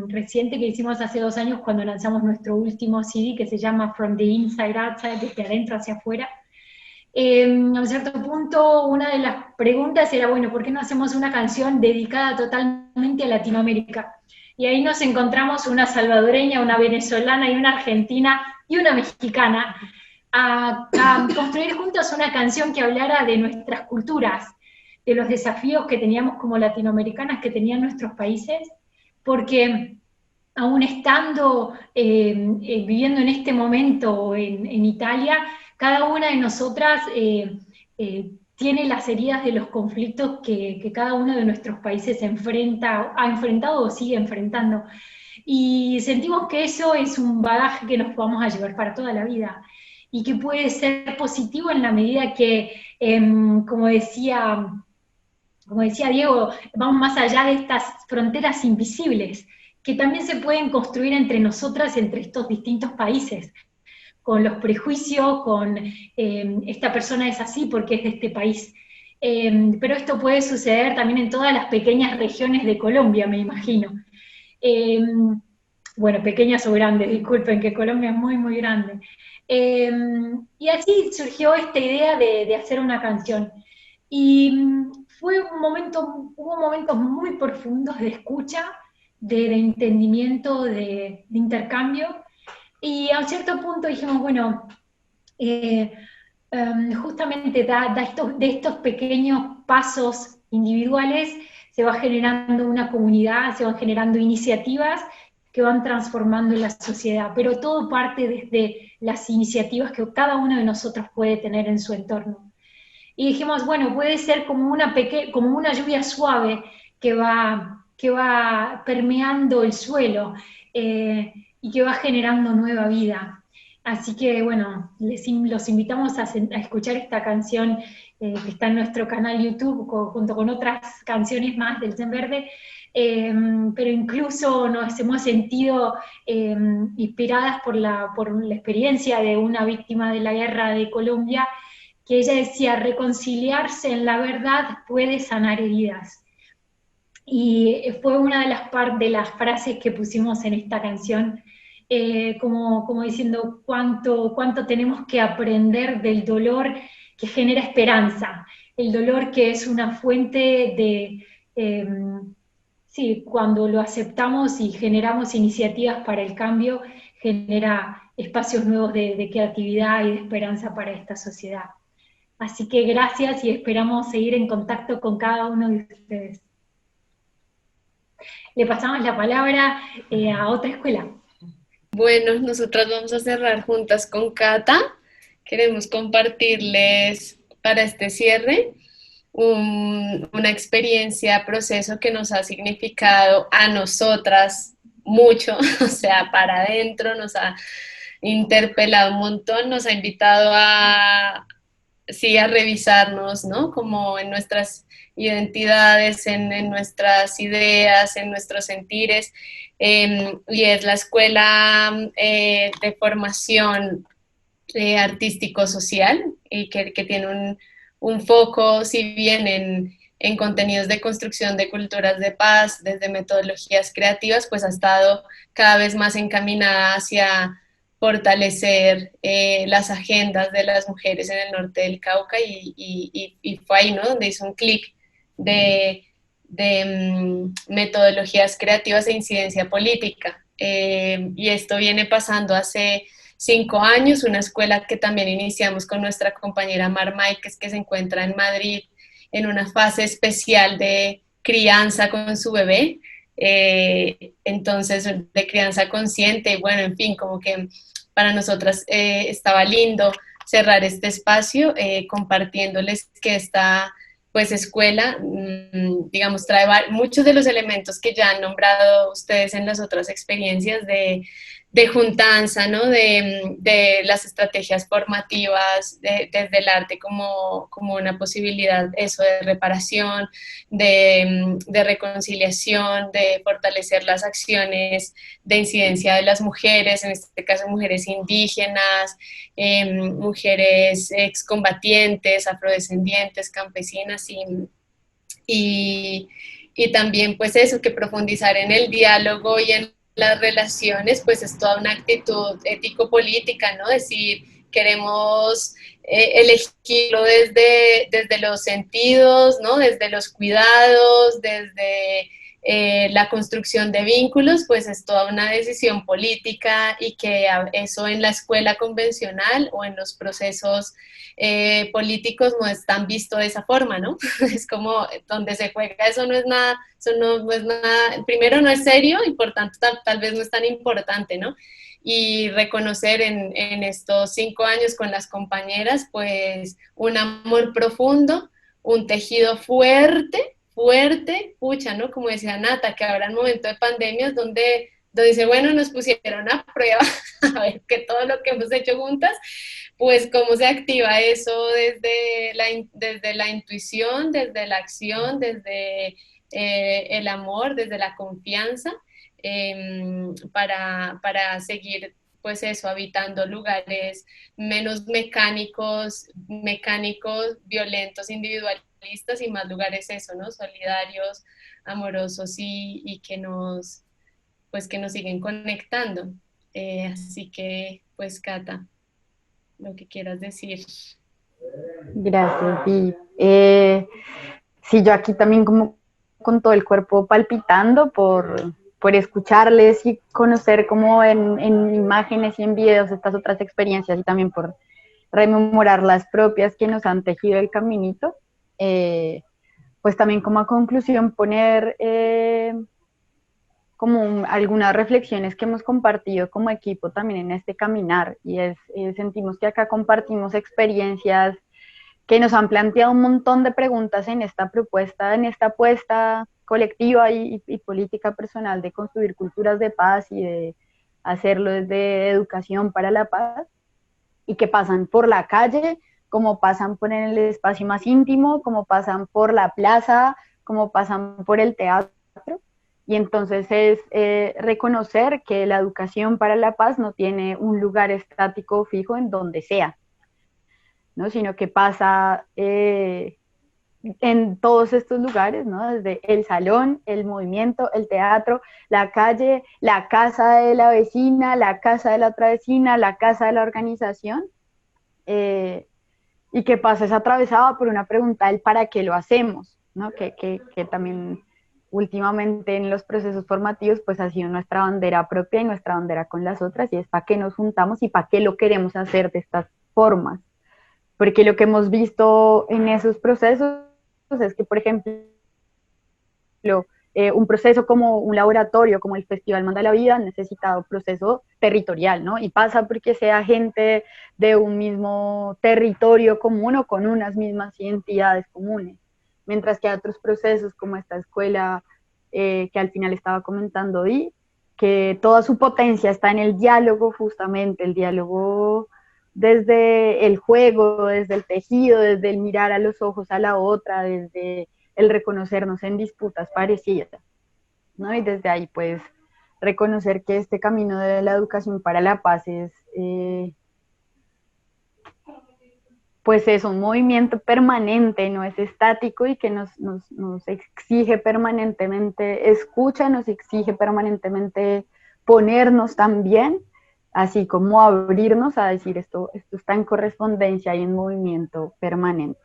Speaker 1: reciente que hicimos hace 2 años cuando lanzamos nuestro último CD, que se llama From the Inside Outside, desde adentro hacia afuera, a un cierto punto una de las preguntas era, bueno, ¿por qué no hacemos una canción dedicada totalmente a Latinoamérica? Y ahí nos encontramos una salvadoreña, una venezolana y una argentina y una mexicana a construir juntos una canción que hablara de nuestras culturas, de los desafíos que teníamos como latinoamericanas, que tenían nuestros países, porque aún estando viviendo en este momento en Italia, cada una de nosotras tiene las heridas de los conflictos que cada uno de nuestros países ha enfrentado o sigue enfrentando. Y sentimos que eso es un bagaje que nos vamos a llevar para toda la vida y que puede ser positivo en la medida que, como decía Diego, vamos más allá de estas fronteras invisibles, que también se pueden construir entre nosotras, entre estos distintos países, con los prejuicios, con esta persona es así porque es de este país. Pero esto puede suceder también en todas las pequeñas regiones de Colombia, me imagino. Bueno, pequeñas o grandes, disculpen, que Colombia es muy, muy grande. Y así surgió esta idea de hacer una canción. Y hubo momentos muy profundos de escucha, de entendimiento, de intercambio, y a un cierto punto dijimos, bueno, justamente de estos pequeños pasos individuales se va generando una comunidad, se van generando iniciativas que van transformando la sociedad, pero todo parte desde las iniciativas que cada uno de nosotros puede tener en su entorno. Y dijimos, bueno, puede ser como una lluvia suave que va permeando el suelo y que va generando nueva vida. Así que, bueno, los invitamos a escuchar esta canción que está en nuestro canal YouTube, junto con otras canciones más del Zen Verde, pero incluso nos hemos sentido inspiradas por la experiencia de una víctima de la guerra de Colombia, que ella decía, reconciliarse en la verdad puede sanar heridas. Y fue una de las frases que pusimos en esta canción, como diciendo cuánto tenemos que aprender del dolor que genera esperanza, el dolor que es una fuente de... sí, cuando lo aceptamos y generamos iniciativas para el cambio, genera espacios nuevos de creatividad y de esperanza para esta sociedad. Así que gracias y esperamos seguir en contacto con cada uno de ustedes. Le pasamos la palabra a otra escuela.
Speaker 19: Bueno, nosotras vamos a cerrar juntas con Cata. Queremos compartirles para este cierre una experiencia, proceso que nos ha significado a nosotras mucho, o sea, para adentro, nos ha interpelado un montón, nos ha invitado a revisarnos, ¿no? Como en nuestras identidades, en nuestras ideas, en nuestros sentires, y es la Escuela de Formación Artístico-Social, y que tiene un foco, si bien en contenidos de construcción de culturas de paz, desde metodologías creativas, pues ha estado cada vez más encaminada hacia fortalecer las agendas de las mujeres en el norte del Cauca, y fue ahí, ¿no?, donde hizo un clic de metodologías creativas e incidencia política. Y esto viene pasando hace 5 años, una escuela que también iniciamos con nuestra compañera Mar Máiquez, que se encuentra en Madrid en una fase especial de crianza con su bebé, entonces de crianza consciente, bueno, en fin, como que para nosotras estaba lindo cerrar este espacio compartiéndoles que esta pues escuela, digamos, trae muchos de los elementos que ya han nombrado ustedes en las otras experiencias de juntanza, ¿no? De las estrategias formativas, desde el arte como una posibilidad, eso, de reparación, de reconciliación, de fortalecer las acciones de incidencia de las mujeres, en este caso mujeres indígenas, mujeres excombatientes, afrodescendientes, campesinas, y también pues eso, que profundizar en el diálogo y en las relaciones, pues es toda una actitud ético-política, ¿no? Decir queremos elegirlo desde los sentidos, ¿no? Desde los cuidados, desde la construcción de vínculos, pues es toda una decisión política y que eso en la escuela convencional o en los procesos políticos no es tan visto de esa forma, ¿no? Es como donde se juega, eso no es nada, primero no es serio y por tanto tal vez no es tan importante, ¿no? Y reconocer en estos 5 años con las compañeras, pues un amor profundo, un tejido fuerte, pucha, ¿no? Como decía Nata, que habrá un momento de pandemias donde dice, bueno, nos pusieron a prueba, a ver que todo lo que hemos hecho juntas, pues cómo se activa eso desde la intuición, desde la acción, desde el amor, desde la confianza, para seguir, pues eso, habitando lugares menos mecánicos, violentos, individualistas y más lugares eso, ¿no? Solidarios, amorosos y que nos siguen conectando. Así que, pues, Cata, lo que quieras decir.
Speaker 13: Gracias, Di. Sí, yo aquí también como con todo el cuerpo palpitando por escucharles y conocer como en imágenes y en videos estas otras experiencias y también por rememorar las propias que nos han tejido el caminito. Pues también como a conclusión poner como algunas reflexiones que hemos compartido como equipo también en este caminar, y sentimos que acá compartimos experiencias que nos han planteado un montón de preguntas en esta propuesta, en esta apuesta colectiva y política personal de construir culturas de paz y de hacerlo desde educación para la paz, y que pasan por la calle, como pasan por el espacio más íntimo, como pasan por la plaza, como pasan por el teatro. Y entonces es reconocer que la educación para la paz no tiene un lugar estático fijo en donde sea, ¿no? Sino que pasa en todos estos lugares, ¿no? Desde el salón, el movimiento, el teatro, la calle, la casa de la vecina, la casa de la otra vecina, la casa de la organización, y que pasa es atravesado por una pregunta del ¿para qué lo hacemos?, ¿no? Que también últimamente en los procesos formativos pues ha sido nuestra bandera propia y nuestra bandera con las otras, y es para qué nos juntamos y para qué lo queremos hacer de estas formas. Porque lo que hemos visto en esos procesos es que, por ejemplo, un proceso como un laboratorio, como el Festival Manda la Vida, ha necesitado proceso territorial, ¿no? Y pasa porque sea gente de un mismo territorio común o con unas mismas identidades comunes. Mientras que hay otros procesos como esta escuela que al final estaba comentando Di, que toda su potencia está en el diálogo, justamente, el diálogo desde el juego, desde el tejido, desde el mirar a los ojos a la otra, desde el reconocernos en disputas parecidas, ¿no? Y desde ahí, pues, reconocer que este camino de la educación para la paz es, pues es un movimiento permanente, no es estático, y que nos exige permanentemente escucha, nos exige permanentemente ponernos también, así como abrirnos a decir esto está en correspondencia y en movimiento permanente.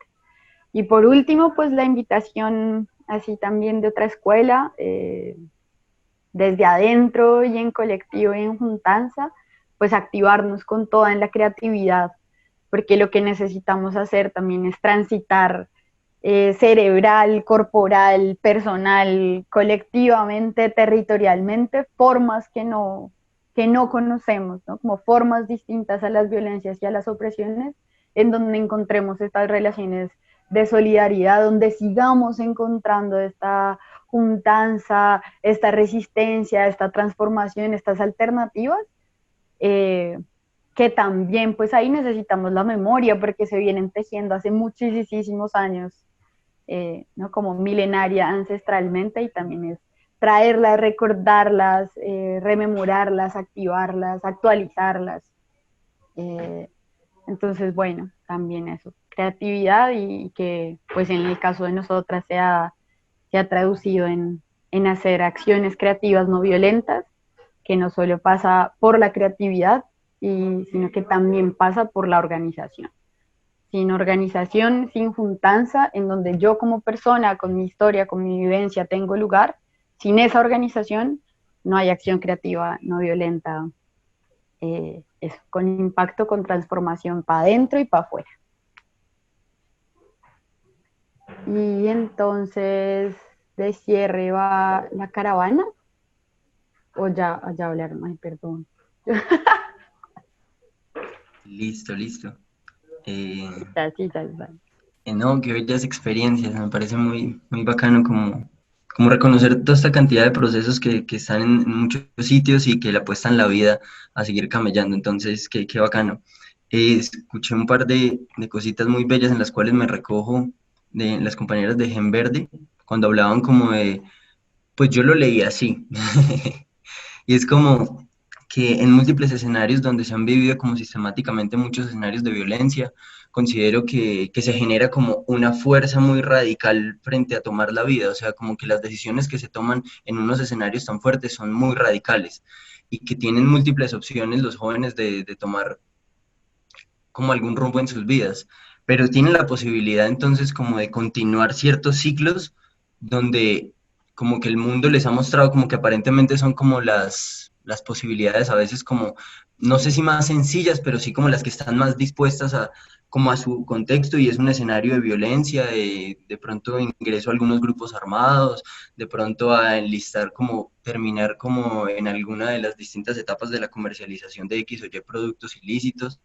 Speaker 13: Y por último, pues la invitación así también de otra escuela, desde adentro y en colectivo y en juntanza, pues activarnos con toda en la creatividad, porque lo que necesitamos hacer también es transitar cerebral, corporal, personal, colectivamente, territorialmente, formas que no conocemos, ¿no? Como formas distintas a las violencias y a las opresiones, en donde encontremos estas relaciones de solidaridad, donde sigamos encontrando esta juntanza, esta resistencia, esta transformación, estas alternativas, que también pues ahí necesitamos la memoria, porque se vienen tejiendo hace muchísimos años, ¿no? Como milenaria ancestralmente, y también es traerlas, recordarlas, rememorarlas, activarlas, actualizarlas. Entonces, bueno, también eso, creatividad, y que pues en el caso de nosotras se ha traducido en hacer acciones creativas no violentas, que no solo pasa por la creatividad, sino que también pasa por la organización. Sin organización, sin juntanza, en donde yo como persona, con mi historia, con mi vivencia, tengo lugar, sin esa organización no hay acción creativa, no violenta, con impacto, con transformación para adentro y para afuera. Y entonces, de cierre va la caravana, o ya hablaron, ay, perdón.
Speaker 10: Listo.
Speaker 13: Ya.
Speaker 10: No, qué bellas experiencias, me parece muy bacano como reconocer toda esta cantidad de procesos que están en muchos sitios y que le apuestan la vida a seguir camellando, entonces qué bacano. Escuché un par de cositas muy bellas en las cuales me recojo de las compañeras de Gen Verde, cuando hablaban como de, pues yo lo leí así, y es como que en múltiples escenarios donde se han vivido como sistemáticamente muchos escenarios de violencia, considero que se genera como una fuerza muy radical frente a tomar la vida, o sea, como que las decisiones que se toman en unos escenarios tan fuertes son muy radicales y que tienen múltiples opciones los jóvenes de tomar como algún rumbo en sus vidas, pero tienen la posibilidad entonces como de continuar ciertos ciclos donde como que el mundo les ha mostrado como que aparentemente son como las posibilidades a veces como, no sé si más sencillas, pero sí como las que están más dispuestas a como a su contexto, y es un escenario de violencia, de pronto ingreso a algunos grupos armados, de pronto a enlistar como terminar como en alguna de las distintas etapas de la comercialización de X o Y productos ilícitos,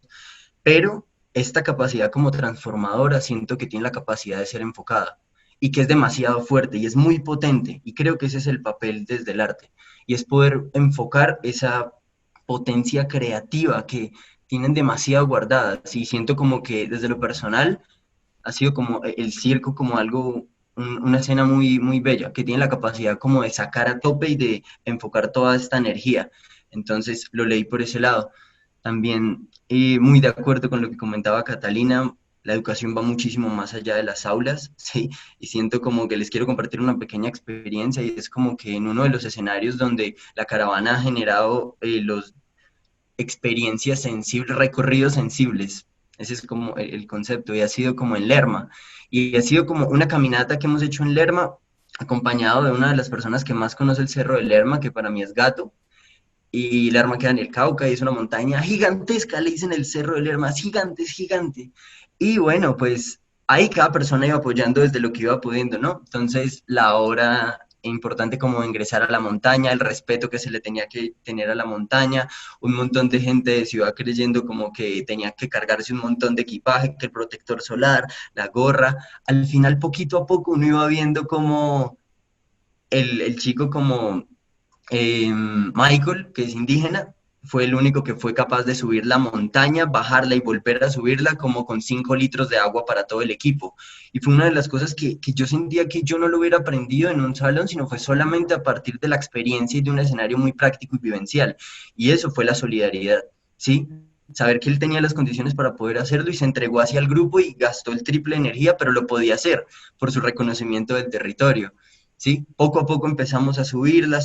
Speaker 10: pero esta capacidad como transformadora siento que tiene la capacidad de ser enfocada y que es demasiado fuerte y es muy potente, y creo que ese es el papel desde el arte, y es poder enfocar esa potencia creativa que tienen demasiado guardada, y siento como que desde lo personal ha sido como el circo como algo, una escena muy bella, que tiene la capacidad como de sacar a tope y de enfocar toda esta energía, entonces lo leí por ese lado. También muy de acuerdo con lo que comentaba Catalina, la educación va muchísimo más allá de las aulas, ¿sí? Y siento como que les quiero compartir una pequeña experiencia, y es como que en uno de los escenarios donde la caravana ha generado los experiencias sensibles, recorridos sensibles, ese es como el concepto, y ha sido como en Lerma, y ha sido como una caminata que hemos hecho en Lerma, acompañado de una de las personas que más conoce el cerro de Lerma, que para mí es Gato, y Lerma queda en el Cauca, y es una montaña gigantesca, le dicen el cerro de Lerma, es gigante, y bueno, pues ahí cada persona iba apoyando desde lo que iba pudiendo, ¿no? Entonces la hora importante como ingresar a la montaña, el respeto que se le tenía que tener a la montaña, un montón de gente de ciudad creyendo como que tenía que cargarse un montón de equipaje, que el protector solar, la gorra, al final poquito a poco uno iba viendo como el chico como Michael, que es indígena, fue el único que fue capaz de subir la montaña, bajarla y volver a subirla como con 5 litros de agua para todo el equipo. Y fue una de las cosas que yo sentía que yo no lo hubiera aprendido en un salón, sino fue solamente a partir de la experiencia y de un escenario muy práctico y vivencial. Y eso fue la solidaridad, ¿sí? Saber que él tenía las condiciones para poder hacerlo y se entregó hacia el grupo y gastó el triple de energía, pero lo podía hacer por su reconocimiento del territorio, ¿sí? Poco a poco empezamos a subirla,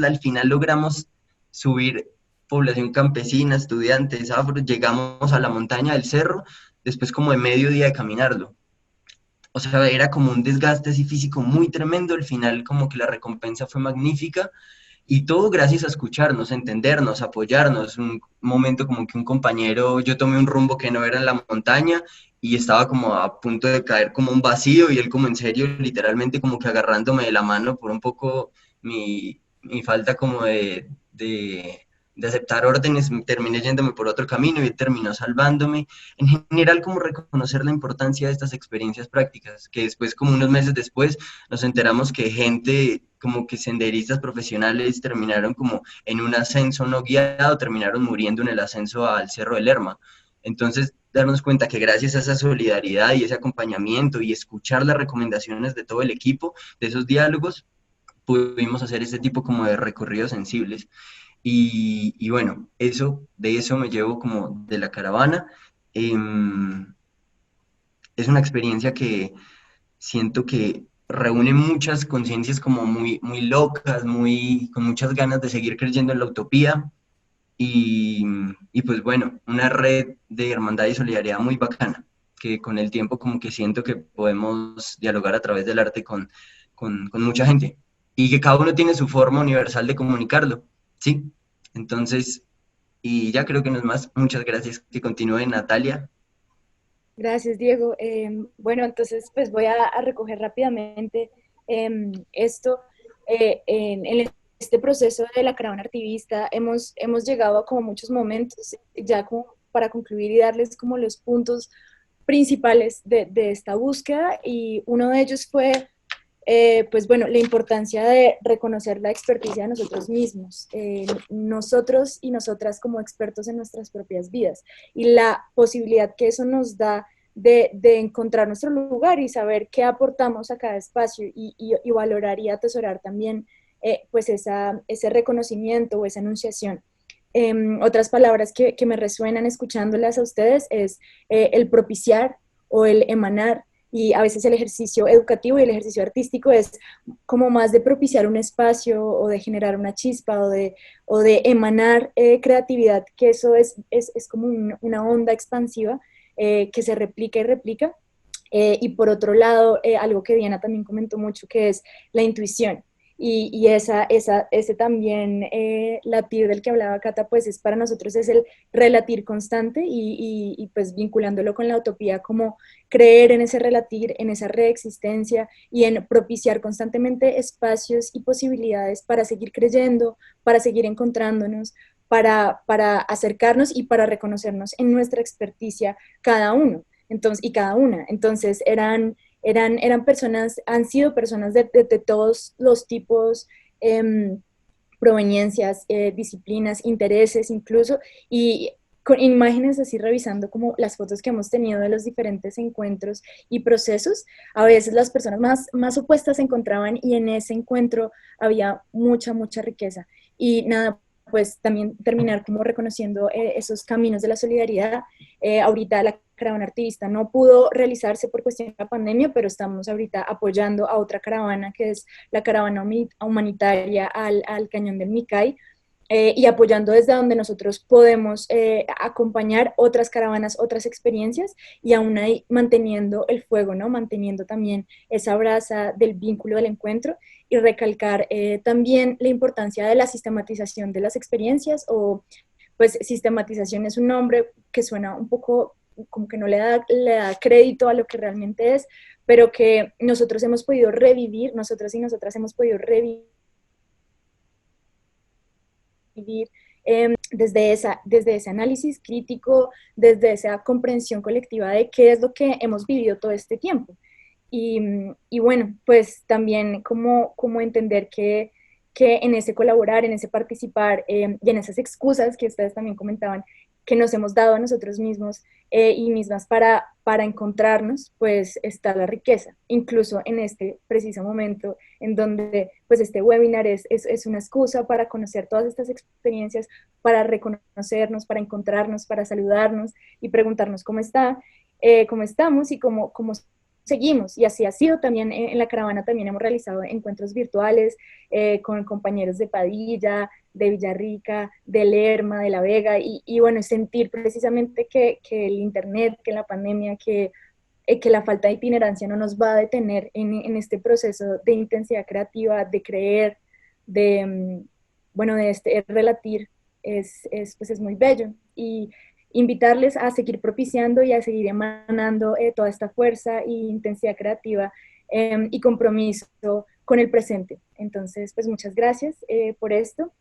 Speaker 10: al final logramos subir población campesina, estudiantes, afro, llegamos a la montaña del cerro, después como de medio día de caminarlo. O sea, era como un desgaste así físico muy tremendo, al final como que la recompensa fue magnífica, y todo gracias a escucharnos, entendernos, apoyarnos. Un momento como que un compañero, yo tomé un rumbo que no era en la montaña, y estaba como a punto de caer como un vacío, y él como en serio, literalmente como que agarrándome de la mano por un poco mi falta como de aceptar órdenes, terminé yéndome por otro camino y él terminó salvándome. En general, como reconocer la importancia de estas experiencias prácticas, que después, como unos meses después, nos enteramos que gente como que senderistas profesionales terminaron como en un ascenso no guiado, terminaron muriendo en el ascenso al Cerro de Lerma. Entonces, darnos cuenta que gracias a esa solidaridad y ese acompañamiento y escuchar las recomendaciones de todo el equipo, de esos diálogos, pudimos hacer este tipo como de recorridos sensibles. Y bueno, de eso me llevo como de la caravana. Es una experiencia que siento que reúne muchas conciencias como muy locas, con muchas ganas de seguir creyendo en la utopía, y, y pues bueno, una red de hermandad y solidaridad muy bacana, que con el tiempo como que siento que podemos dialogar a través del arte con mucha gente, y que cada uno tiene su forma universal de comunicarlo, ¿sí? Entonces, y ya creo que no es más. Muchas gracias. Que continúe Natalia.
Speaker 3: Gracias, Diego. Bueno, entonces pues voy a recoger rápidamente esto. En este proceso de la caravana activista hemos llegado a como muchos momentos, ya como para concluir y darles como los puntos principales de esta búsqueda, y uno de ellos fue pues bueno, la importancia de reconocer la experticia de nosotros mismos, nosotros y nosotras como expertos en nuestras propias vidas, y la posibilidad que eso nos da de encontrar nuestro lugar y saber qué aportamos a cada espacio, y valorar y atesorar también pues ese reconocimiento o esa enunciación. Otras palabras que me resuenan escuchándolas a ustedes es el propiciar o el emanar, y a veces el ejercicio educativo y el ejercicio artístico es como más de propiciar un espacio o de generar una chispa o de emanar creatividad, que eso es como una onda expansiva que se replica y replica. Y por otro lado, algo que Diana también comentó mucho, que es la intuición. Y ese también latir del que hablaba Cata, pues es para nosotros es el relatir constante, y pues vinculándolo con la utopía, como creer en ese relatir, en esa reexistencia, y en propiciar constantemente espacios y posibilidades para seguir creyendo, para seguir encontrándonos, para acercarnos y para reconocernos en nuestra experticia cada uno. Entonces, y cada una. Entonces eran personas, han sido personas de todos los tipos, proveniencias, disciplinas, intereses incluso, y con imágenes así, revisando como las fotos que hemos tenido de los diferentes encuentros y procesos, a veces las personas más opuestas se encontraban, y en ese encuentro había mucha riqueza. Y nada, pues también terminar como reconociendo esos caminos de la solidaridad. Ahorita la caravana activista no pudo realizarse por cuestión de la pandemia, pero estamos ahorita apoyando a otra caravana, que es la caravana humanitaria al Cañón del Micay, y apoyando desde donde nosotros podemos acompañar otras caravanas, otras experiencias, y aún ahí manteniendo el fuego, ¿no? Manteniendo también esa brasa del vínculo del encuentro, y recalcar también la importancia de la sistematización de las experiencias, o pues sistematización es un nombre que suena un poco como que no le da crédito a lo que realmente es, pero que nosotros hemos podido revivir, nosotros y nosotras hemos podido revivir desde ese análisis crítico, desde esa comprensión colectiva de qué es lo que hemos vivido todo este tiempo. Y bueno, pues también como entender que en ese colaborar, en ese participar, y en esas excusas que ustedes también comentaban, que nos hemos dado a nosotros mismos y mismas para encontrarnos, pues está la riqueza, incluso en este preciso momento en donde pues este webinar es una excusa para conocer todas estas experiencias, para reconocernos, para encontrarnos, para saludarnos y preguntarnos cómo estamos y cómo seguimos. Y así ha sido también en la caravana. También hemos realizado encuentros virtuales con compañeros de Padilla, de Villarrica, de Lerma, de La Vega, y bueno, sentir precisamente que el internet, que la pandemia, que la falta de itinerancia no nos va a detener en este proceso de intensidad creativa, de creer, bueno, de este relatir, pues es muy bello. Y invitarles a seguir propiciando y a seguir emanando toda esta fuerza e intensidad creativa y compromiso con el presente. Entonces, pues muchas gracias por esto.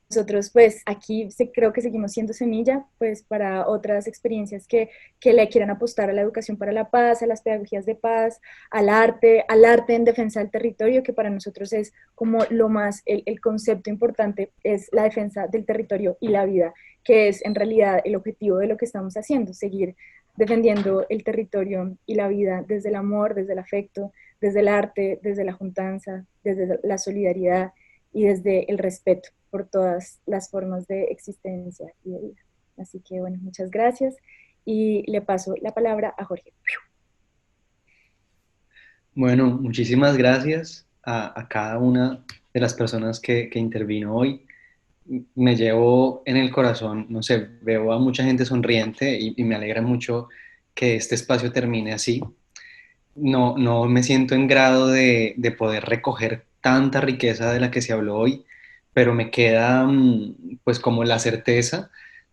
Speaker 3: Nosotros pues aquí creo que seguimos siendo semilla pues para otras experiencias que le quieran apostar a la educación para la paz, a las pedagogías de paz, al arte en defensa del territorio, que para nosotros es como lo más, el concepto importante es la defensa del territorio y la vida, que es en realidad el objetivo de lo que estamos haciendo, seguir defendiendo el territorio y la vida desde el amor, desde el afecto, desde el arte, desde la juntanza, desde la solidaridad y desde el respeto por todas las formas de existencia y de vida. Así que bueno, muchas gracias y le paso la palabra a Jorge.
Speaker 2: Bueno, muchísimas gracias a cada una de las personas que intervino hoy. me llevo en el corazón, no sé, veo a mucha gente sonriente y me alegra mucho que este espacio termine así. No me siento en grado de poder recoger tanta riqueza de la que se habló hoy, pero me queda pues como la certeza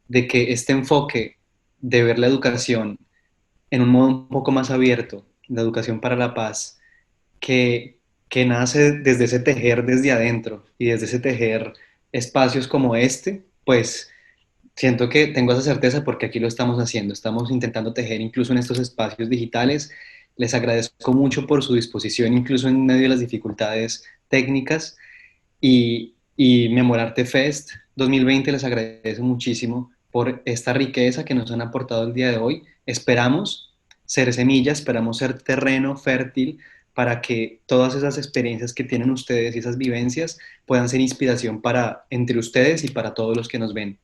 Speaker 2: de que este enfoque de ver la educación en un modo un poco más abierto, la educación para la paz, que nace desde ese tejer desde adentro y desde ese tejer espacios como este, pues siento que tengo esa certeza porque aquí lo estamos haciendo, estamos intentando tejer incluso en estos espacios digitales. Les agradezco mucho por su disposición, incluso en medio de las dificultades técnicas. Y Memorarte Fest 2020 les agradece muchísimo por esta riqueza que nos han aportado el día de hoy. Esperamos ser semilla, esperamos ser terreno fértil para que todas esas experiencias que tienen ustedes y esas vivencias puedan ser inspiración para entre ustedes y para todos los que nos ven.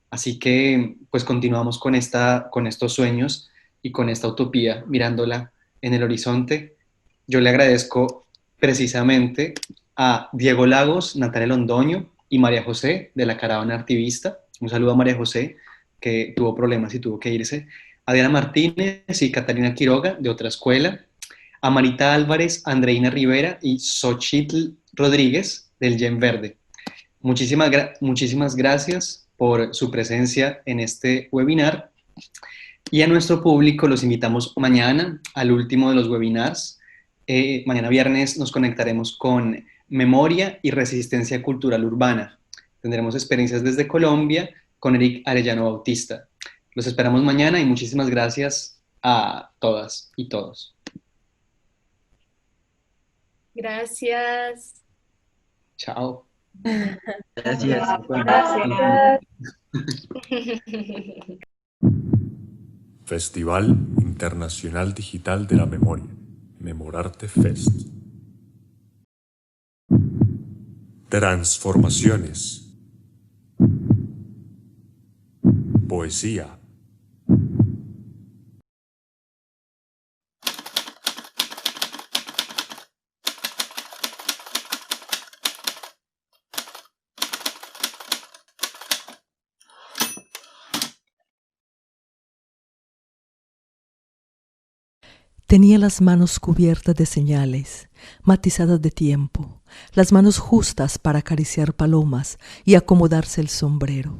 Speaker 2: Así que pues continuamos con estos sueños y con esta utopía mirándola en el horizonte. Yo le agradezco precisamente a Diego Lagos, Natalia Londoño y María José de la Caravana Artivista. Un saludo a María José, que tuvo problemas y tuvo que irse. A Diana Martínez y Catalina Quiroga de otra escuela. A Marita Álvarez, Andreina Rivera y Xochitl Rodríguez del Gen Verde. Muchísimas gracias por su presencia en este webinar. Y a nuestro público los invitamos mañana al último de los webinars. Mañana viernes nos conectaremos con Memoria y Resistencia Cultural Urbana. Tendremos experiencias desde Colombia con Eric Arellano Bautista. Los esperamos mañana y muchísimas gracias a todas y todos.
Speaker 19: Gracias.
Speaker 2: Chao.
Speaker 10: Gracias.
Speaker 19: Gracias.
Speaker 6: Festival Internacional Digital de la Memoria, Memorarte Fest. Transformaciones. Poesía.
Speaker 7: Tenía las manos cubiertas de señales, matizadas de tiempo, las manos justas para acariciar palomas y acomodarse el sombrero.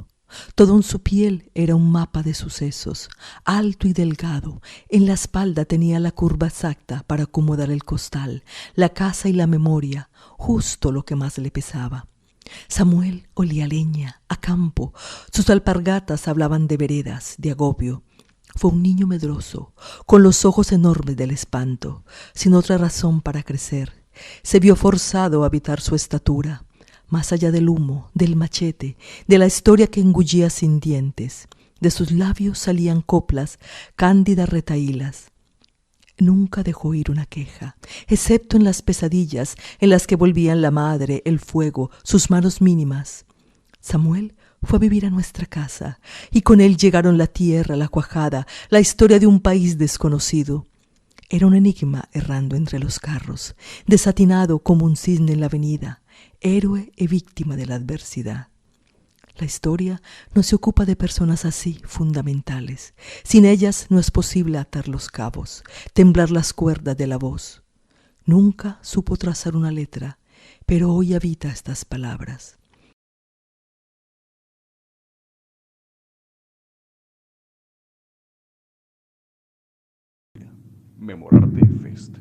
Speaker 7: Todo en su piel era un mapa de sucesos, alto y delgado. En la espalda tenía la curva exacta para acomodar el costal, la casa y la memoria, justo lo que más le pesaba. Samuel olía a leña, a campo. Sus alpargatas hablaban de veredas, de agobio. Fue un niño medroso, con los ojos enormes del espanto, sin otra razón para crecer. Se vio forzado a habitar su estatura, más allá del humo, del machete, de la historia que engullía sin dientes. De sus labios salían coplas, cándidas retahílas. Nunca dejó oír una queja, excepto en las pesadillas en las que volvían la madre, el fuego, sus manos mínimas. Samuel fue a vivir a nuestra casa, y con él llegaron la tierra, la cuajada, la historia de un país desconocido. Era un enigma errando entre los carros, desatinado como un cisne en la avenida, héroe y víctima de la adversidad. La historia no se ocupa de personas así, fundamentales. Sin ellas no es posible atar los cabos, temblar las cuerdas de la voz. Nunca supo trazar una letra, pero hoy habita estas palabras.
Speaker 6: Memorarte Fest.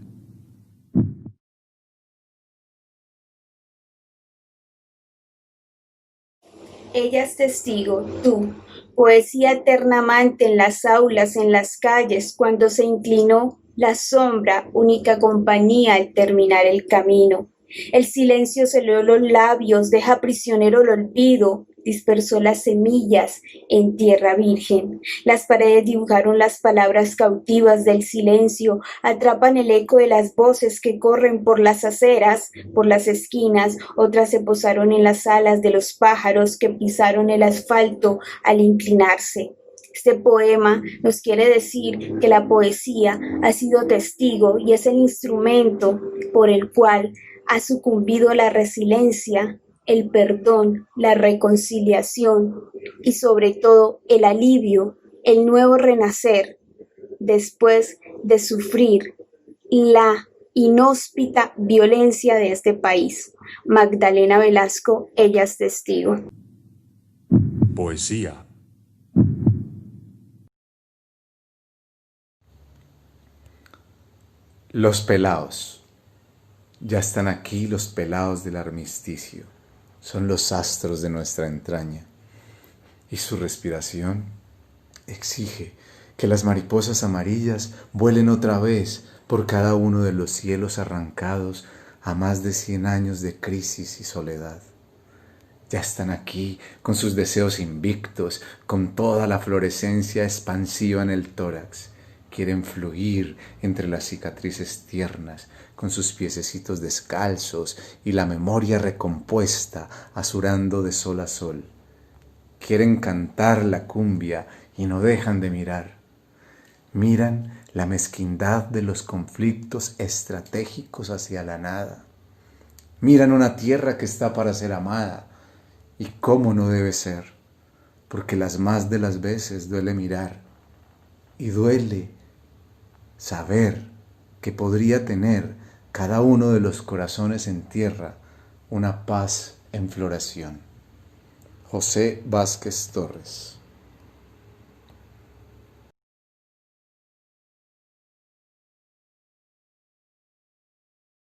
Speaker 8: Ella es testigo, tú, poesía eterna amante en las aulas, en las calles, cuando se inclinó la sombra, única compañía al terminar el camino. El silencio celó los labios, deja prisionero el olvido, dispersó las semillas en tierra virgen. Las paredes dibujaron las palabras cautivas del silencio, atrapan el eco de las voces que corren por las aceras, por las esquinas, otras se posaron en las alas de los pájaros que pisaron el asfalto al inclinarse. Este poema nos quiere decir que la poesía ha sido testigo y es el instrumento por el cual ha sucumbido la resiliencia el perdón, la reconciliación y sobre todo el alivio, el nuevo renacer después de sufrir la inhóspita violencia de este país. Magdalena Velasco, ella es testigo.
Speaker 6: Poesía.
Speaker 4: Los pelaos. Ya están aquí los pelaos del armisticio. Son los astros de nuestra entraña. Y su respiración exige que las mariposas amarillas vuelen otra vez por cada uno de los cielos arrancados a más de 100 años de crisis y soledad. Ya están aquí con sus deseos invictos, con toda la florescencia expansiva en el tórax. Quieren fluir entre las cicatrices tiernas, con sus piececitos descalzos y la memoria recompuesta, azurando de sol a sol. Quieren cantar la cumbia y no dejan de mirar. Miran la mezquindad de los conflictos estratégicos hacia la nada. Miran una tierra que está para ser amada. Y cómo no debe ser, porque las más de las veces duele mirar. Y duele saber que podría tener cada uno de los corazones en tierra una paz en floración. José Vázquez Torres.